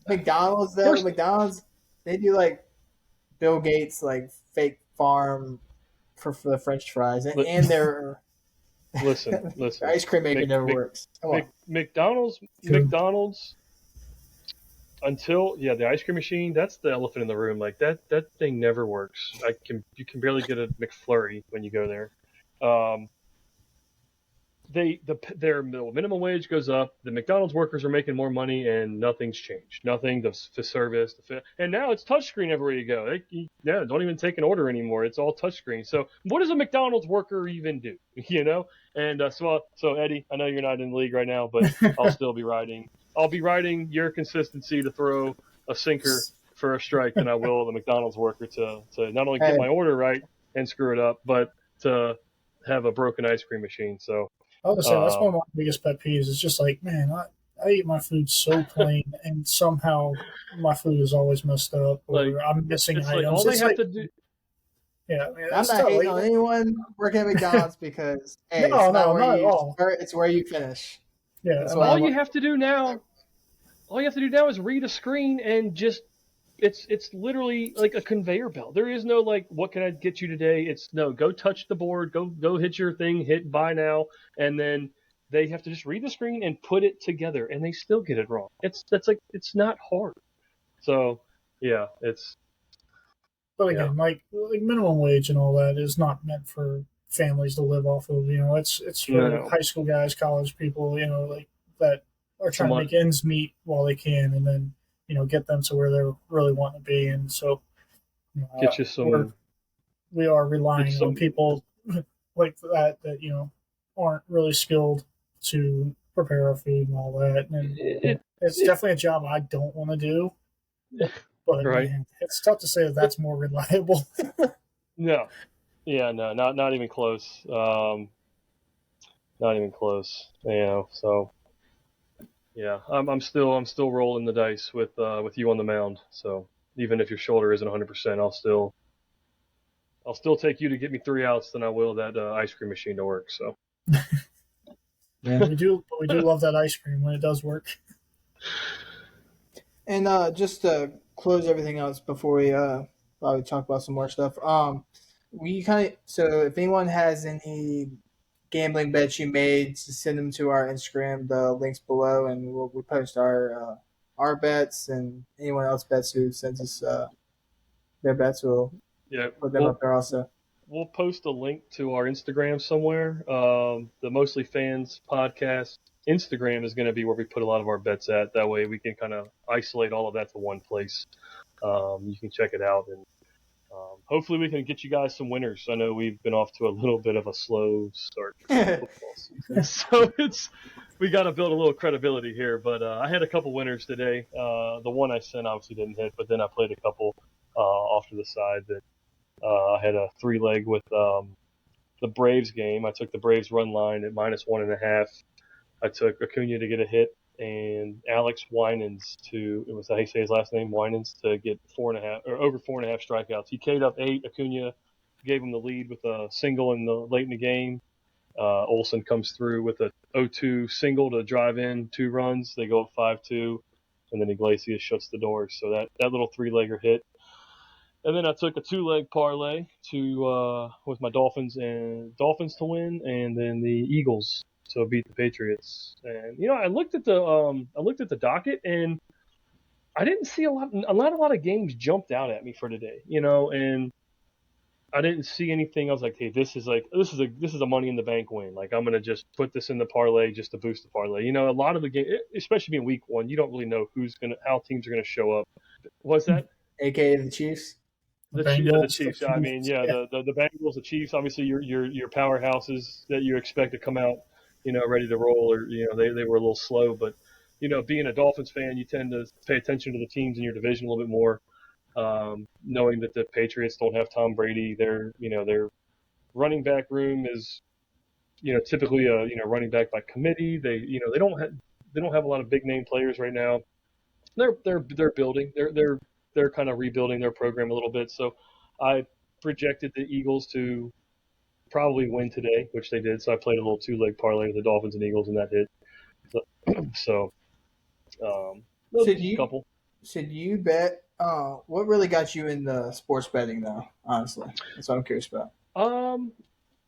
McDonald's though, McDonald's they do like Bill Gates like fake farm for the French fries and their listen. ice cream maker never works. McDonald's until the ice cream machine, that's the elephant in the room. Like that thing never works. You can barely get a McFlurry when you go there. Their minimum wage goes up. The McDonald's workers are making more money, and nothing's changed. Nothing. The service, and now it's touchscreen everywhere you go. Don't even take an order anymore. It's all touchscreen. So what does a McDonald's worker even do? And so Eddie, I know you're not in the league right now, but I'll still be riding. I'll be riding your consistency to throw a sinker for a strike than I will the McDonald's worker to not only get my order right and screw it up, but to have a broken ice cream machine. So. I was gonna say that's one of my biggest pet peeves. It's just like, man, I eat my food so plain, and somehow my food is always messed up, or I'm missing items. Like all they have to do. Yeah, I'm not hating on anyone working at McDonald's because not at all. It's where you finish. Yeah, all you have to do now is read a screen and just. It's literally like a conveyor belt. There is no like, what can I get you today? It's no, go touch the board, go hit your thing, hit buy now, and then they have to just read the screen and put it together, and they still get it wrong. It's not hard. So yeah, it's. But again, like minimum wage and all that is not meant for families to live off of. It's for high school guys, college people, like that are trying to make ends meet while they can, and then. Get them to where they're really wanting to be. And so get you some. We are relying on people like that aren't really skilled to prepare our food and all that. And it's definitely a job I don't want to do. But right. Man, it's tough to say that's more reliable. No. Yeah, no, not even close. Not even close. So. Yeah, I'm still rolling the dice with you on the mound. So even if your shoulder isn't 100%, I'll still take you to get me 3 outs than I will that ice cream machine to work. So yeah, we do love that ice cream when it does work. And just to close everything else before we probably talk about some more stuff. So if anyone has any gambling bets you made, to send them to our Instagram. The links below, and we'll post our bets, and anyone else bets who sends us their bets. We'll put them up there also. We'll post a link to our Instagram somewhere. The Mostly Fans podcast Instagram is going to be where we put a lot of our bets at. That way we can kind of isolate all of that to one place. You can check it out, and hopefully we can get you guys some winners. I know we've been off to a little bit of a slow start to football season, so we got to build a little credibility here. But I had a couple winners today. The one I sent obviously didn't hit, but then I played a couple off to the side that I had a 3-leg with the Braves game. I took the Braves run line at -1.5. I took Acuna to get a hit and Alex Winans it was how you say his last name, Winans, to get 4.5 or over 4.5 strikeouts. He K'd up 8. Acuna gave him the lead with a single late in the game. Olsen comes through with a 0-2 single to drive in 2 runs. They go up 5-2, and then Iglesias shuts the door. So that little 3-legger hit. And then I took a 2-leg parlay with my Dolphins to win, and then the Eagles to beat the Patriots. And I looked at the docket, and I didn't see a lot of games jumped out at me for today. And I didn't see anything. I was like, hey, this is a Money in the Bank win. Like, I'm gonna just put this in the parlay just to boost the parlay. A lot of the game, especially being week 1, you don't really know how teams are gonna show up. What's that? AKA the Chiefs. The Chiefs. I mean, the Bengals, the Chiefs. Obviously, your powerhouses that you expect to come out, ready to roll, or they were a little slow. But being a Dolphins fan, you tend to pay attention to the teams in your division a little bit more, knowing that the Patriots don't have Tom Brady. Their running back room is typically a running back by committee. They don't have a lot of big name players right now. They're building. They're kind of rebuilding their program a little bit. So I projected the Eagles to probably win today, which they did. So I played a little 2-leg parlay with the Dolphins and Eagles, and that hit. So, couple. Should you bet? What really got you into sports betting, though? Honestly, that's what I'm curious about.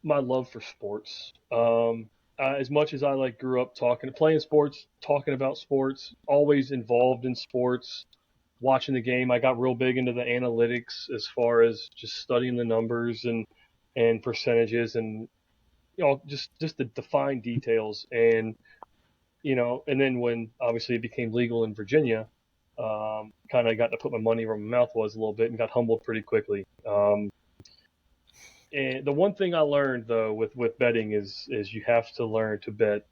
My love for sports. As much as I grew up playing sports, talking about sports, always involved in sports, watching the game. I got real big into the analytics as far as just studying the numbers and percentages and just the fine details. And and then when obviously it became legal in Virginia, kind of got to put my money where my mouth was a little bit and got humbled pretty quickly. And the one thing I learned though with betting is you have to learn to bet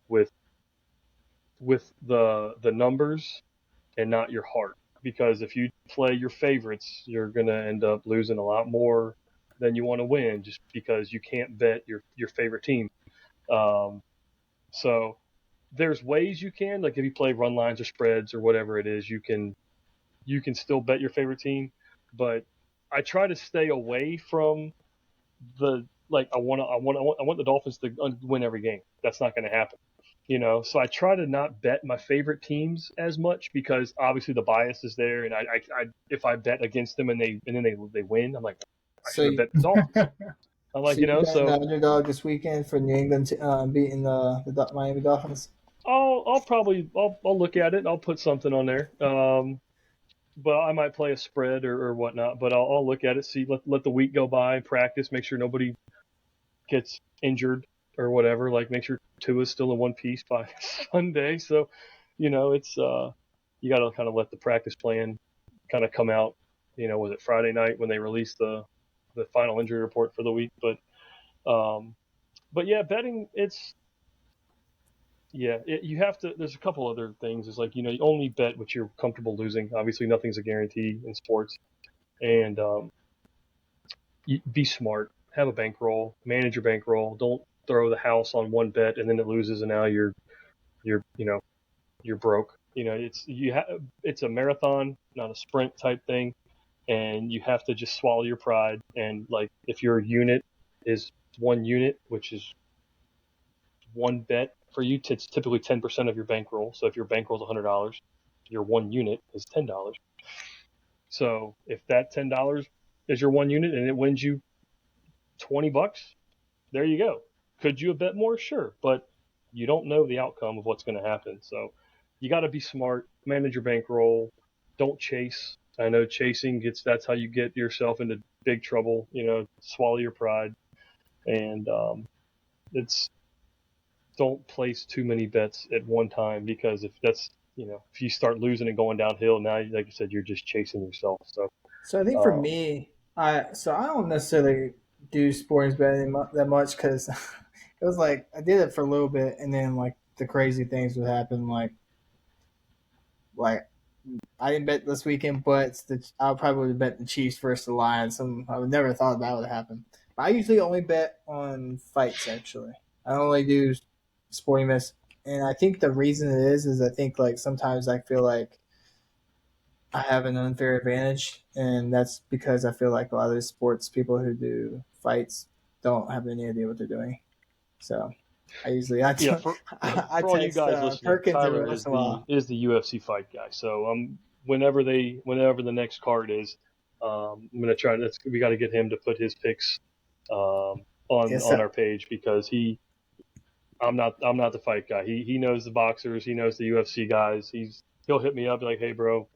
with the numbers and not your heart, because if you play your favorites, you're gonna end up losing a lot more than you want to win, just because you can't bet your favorite team. So there's ways you can, like if you play run lines or spreads or whatever it is, you can still bet your favorite team, but I try to stay away from I want the Dolphins to win every game. That's not going to happen, So I try to not bet my favorite teams as much, because obviously the bias is there, and I if I bet against them and then they win, I'm like, I should have bet the Dolphins. I'm like, so the underdog this weekend for New England beating the Miami Dolphins. I'll probably look at it. I'll put something on there. But I might play a spread or whatnot. But I'll look at it, see, let the week go by, practice, make sure nobody gets injured or whatever. Like make sure Tua's still in one piece by Sunday. So, it's you got to kind of let the practice plan kind of come out. Was it Friday night when they released the final injury report for the week? But yeah, betting you have to. There's a couple other things. It's like, you only bet what you're comfortable losing. Obviously, nothing's a guarantee in sports, and be smart. Have a bankroll. Manage your bankroll. Don't throw the house on one bet and then it loses, and now you're broke. It's a marathon, not a sprint type thing, and you have to just swallow your pride. And if your unit is one unit, which is one bet for you, it's typically 10% of your bankroll. So if your bankroll is $100, your one unit is $10. So if that $10 is your one unit and it wins you $20, there you go. Could you have bet more? Sure, but you don't know the outcome of what's going to happen. So you got to be smart, manage your bankroll, don't chase. I know chasing that's how you get yourself into big trouble. Swallow your pride, and don't place too many bets at one time, because if you start losing and going downhill, now, like you said, you're just chasing yourself. So I think for me, I don't necessarily do sports betting that much, because it was like I did it for a little bit, and then the crazy things would happen, like I didn't bet this weekend, but I probably would bet the Chiefs versus the Lions. I would never thought that would happen. But I usually only bet on fights. Actually, I only do sporting bets, and I think the reason it is I think sometimes I feel like I have an unfair advantage, and that's because I feel like a lot of the sports people who do fights don't have any idea what they're doing. So I usually for all you guys listening, Perkins Tyler is the UFC fight guy. So whenever the next card is, I'm gonna try. We got to get him to put his picks on our page, because I'm not the fight guy. He knows the boxers. He knows the UFC guys. He'll hit me up, be like, hey bro,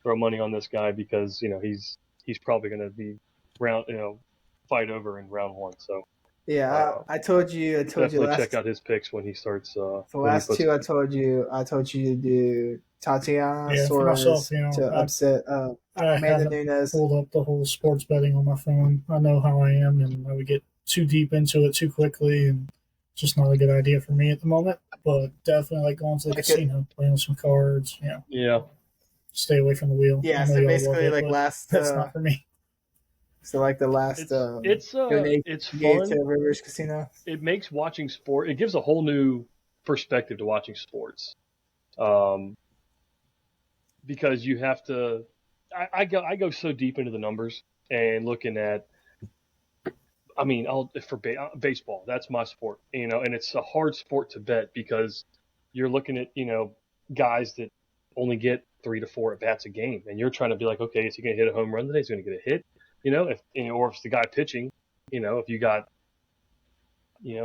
throw money on this guy, because he's probably gonna be fight over in round one. So yeah, I told you definitely check out his picks when he starts. The last two I told you to do Tatiana Suarez to upset Amanda Nunes. Pulled up the whole sports betting on my phone. I know how I am, and I would get too deep into it too quickly, and it's just not a good idea for me at the moment. But definitely going to the casino, playing with some cards. Yeah. Stay away from the wheel. Yeah, so basically last. That's not for me. So the last. It's fun to Rivers Casino. It makes watching sport. It gives a whole new perspective to watching sports. because you have to. I go so deep into the numbers and looking at. I mean, baseball, that's my sport, and it's a hard sport to bet because you're looking at guys that only get 3 to 4 at bats a game, and you're trying to be like, okay, is he going to hit a home run today? Is he going to get a hit? Or if it's the guy pitching, if you got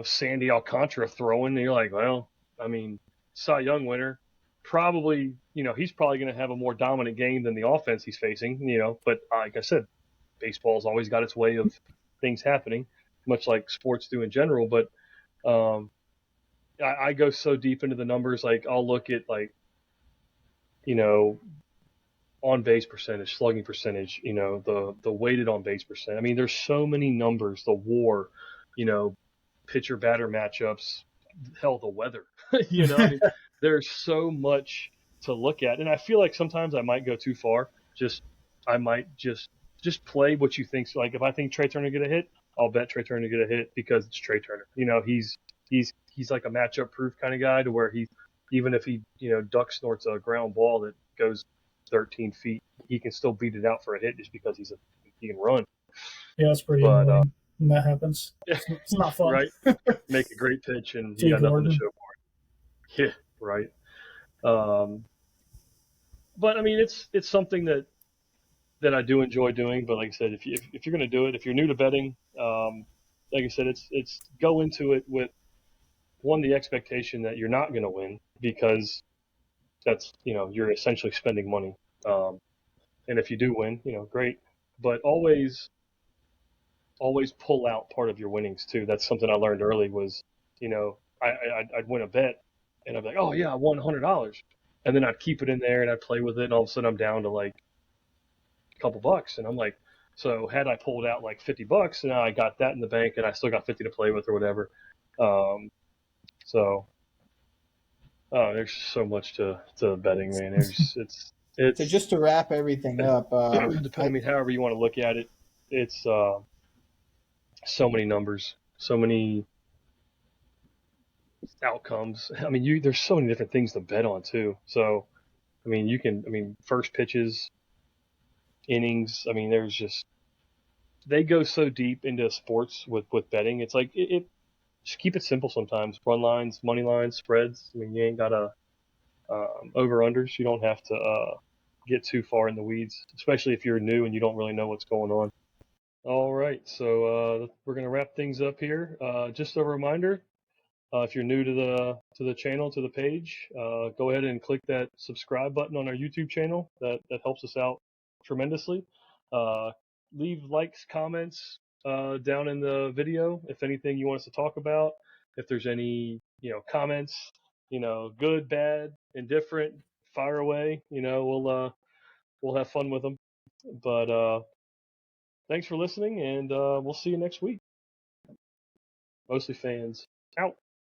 Sandy Alcantara throwing, and you're like, well, I mean, Cy Young winner, probably, he's probably going to have a more dominant game than the offense he's facing, but like I said, baseball's always got its way of things happening, much like sports do in general. But I go so deep into the numbers, like I'll look at on base percentage, slugging percentage, the weighted on base percent. I mean, there's so many numbers, the WAR, pitcher batter matchups, hell, the weather. I mean, there's so much to look at, and I feel like sometimes I might go too far. I might just play what you think. So, like if I think Trey Turner get a hit, I'll bet Trey Turner get a hit because it's Trey Turner. He's like a matchup proof kind of guy to where even if he duck snorts a ground ball that goes 13 feet, he can still beat it out for a hit just because he can run. Yeah, it's pretty annoying when that happens. It's not fun. Right? Make a great pitch and you got nothing to show for it. Yeah, right. But I mean, it's something that I do enjoy doing. But like I said, if you're going to do it, if you're new to betting, like I said, it's go into it with the expectation that you're not going to win because that's you're essentially spending money. And if you do win, great. But always pull out part of your winnings too. That's something I learned early was, I'd win a bet and I'd be like, oh yeah, I won $100. And then I'd keep it in there and I'd play with it. And all of a sudden I'm down to like a couple bucks. And I'm like, so had I pulled out like $50 and now I got that in the bank and I still got 50 to play with or whatever. There's so much to betting, man. It's So just to wrap everything up, however you want to look at it, it's so many numbers, so many outcomes. I mean, there's so many different things to bet on too. So, I mean, first pitches, innings. I mean, they go so deep into sports with betting. It's like just keep it simple sometimes. Run lines, money lines, spreads. I mean, you ain't got over unders. You don't have to get too far in the weeds, especially if you're new and you don't really know what's going on. All right, so we're gonna wrap things up here. Just a reminder, if you're new to the channel, to the page, go ahead and click that subscribe button on our YouTube channel. That helps us out tremendously. Leave likes, comments down in the video if anything you want us to talk about. If there's any comments, good, bad, indifferent, fire away. We'll have fun with them. But thanks for listening, and we'll see you next week. Mostly Fans out.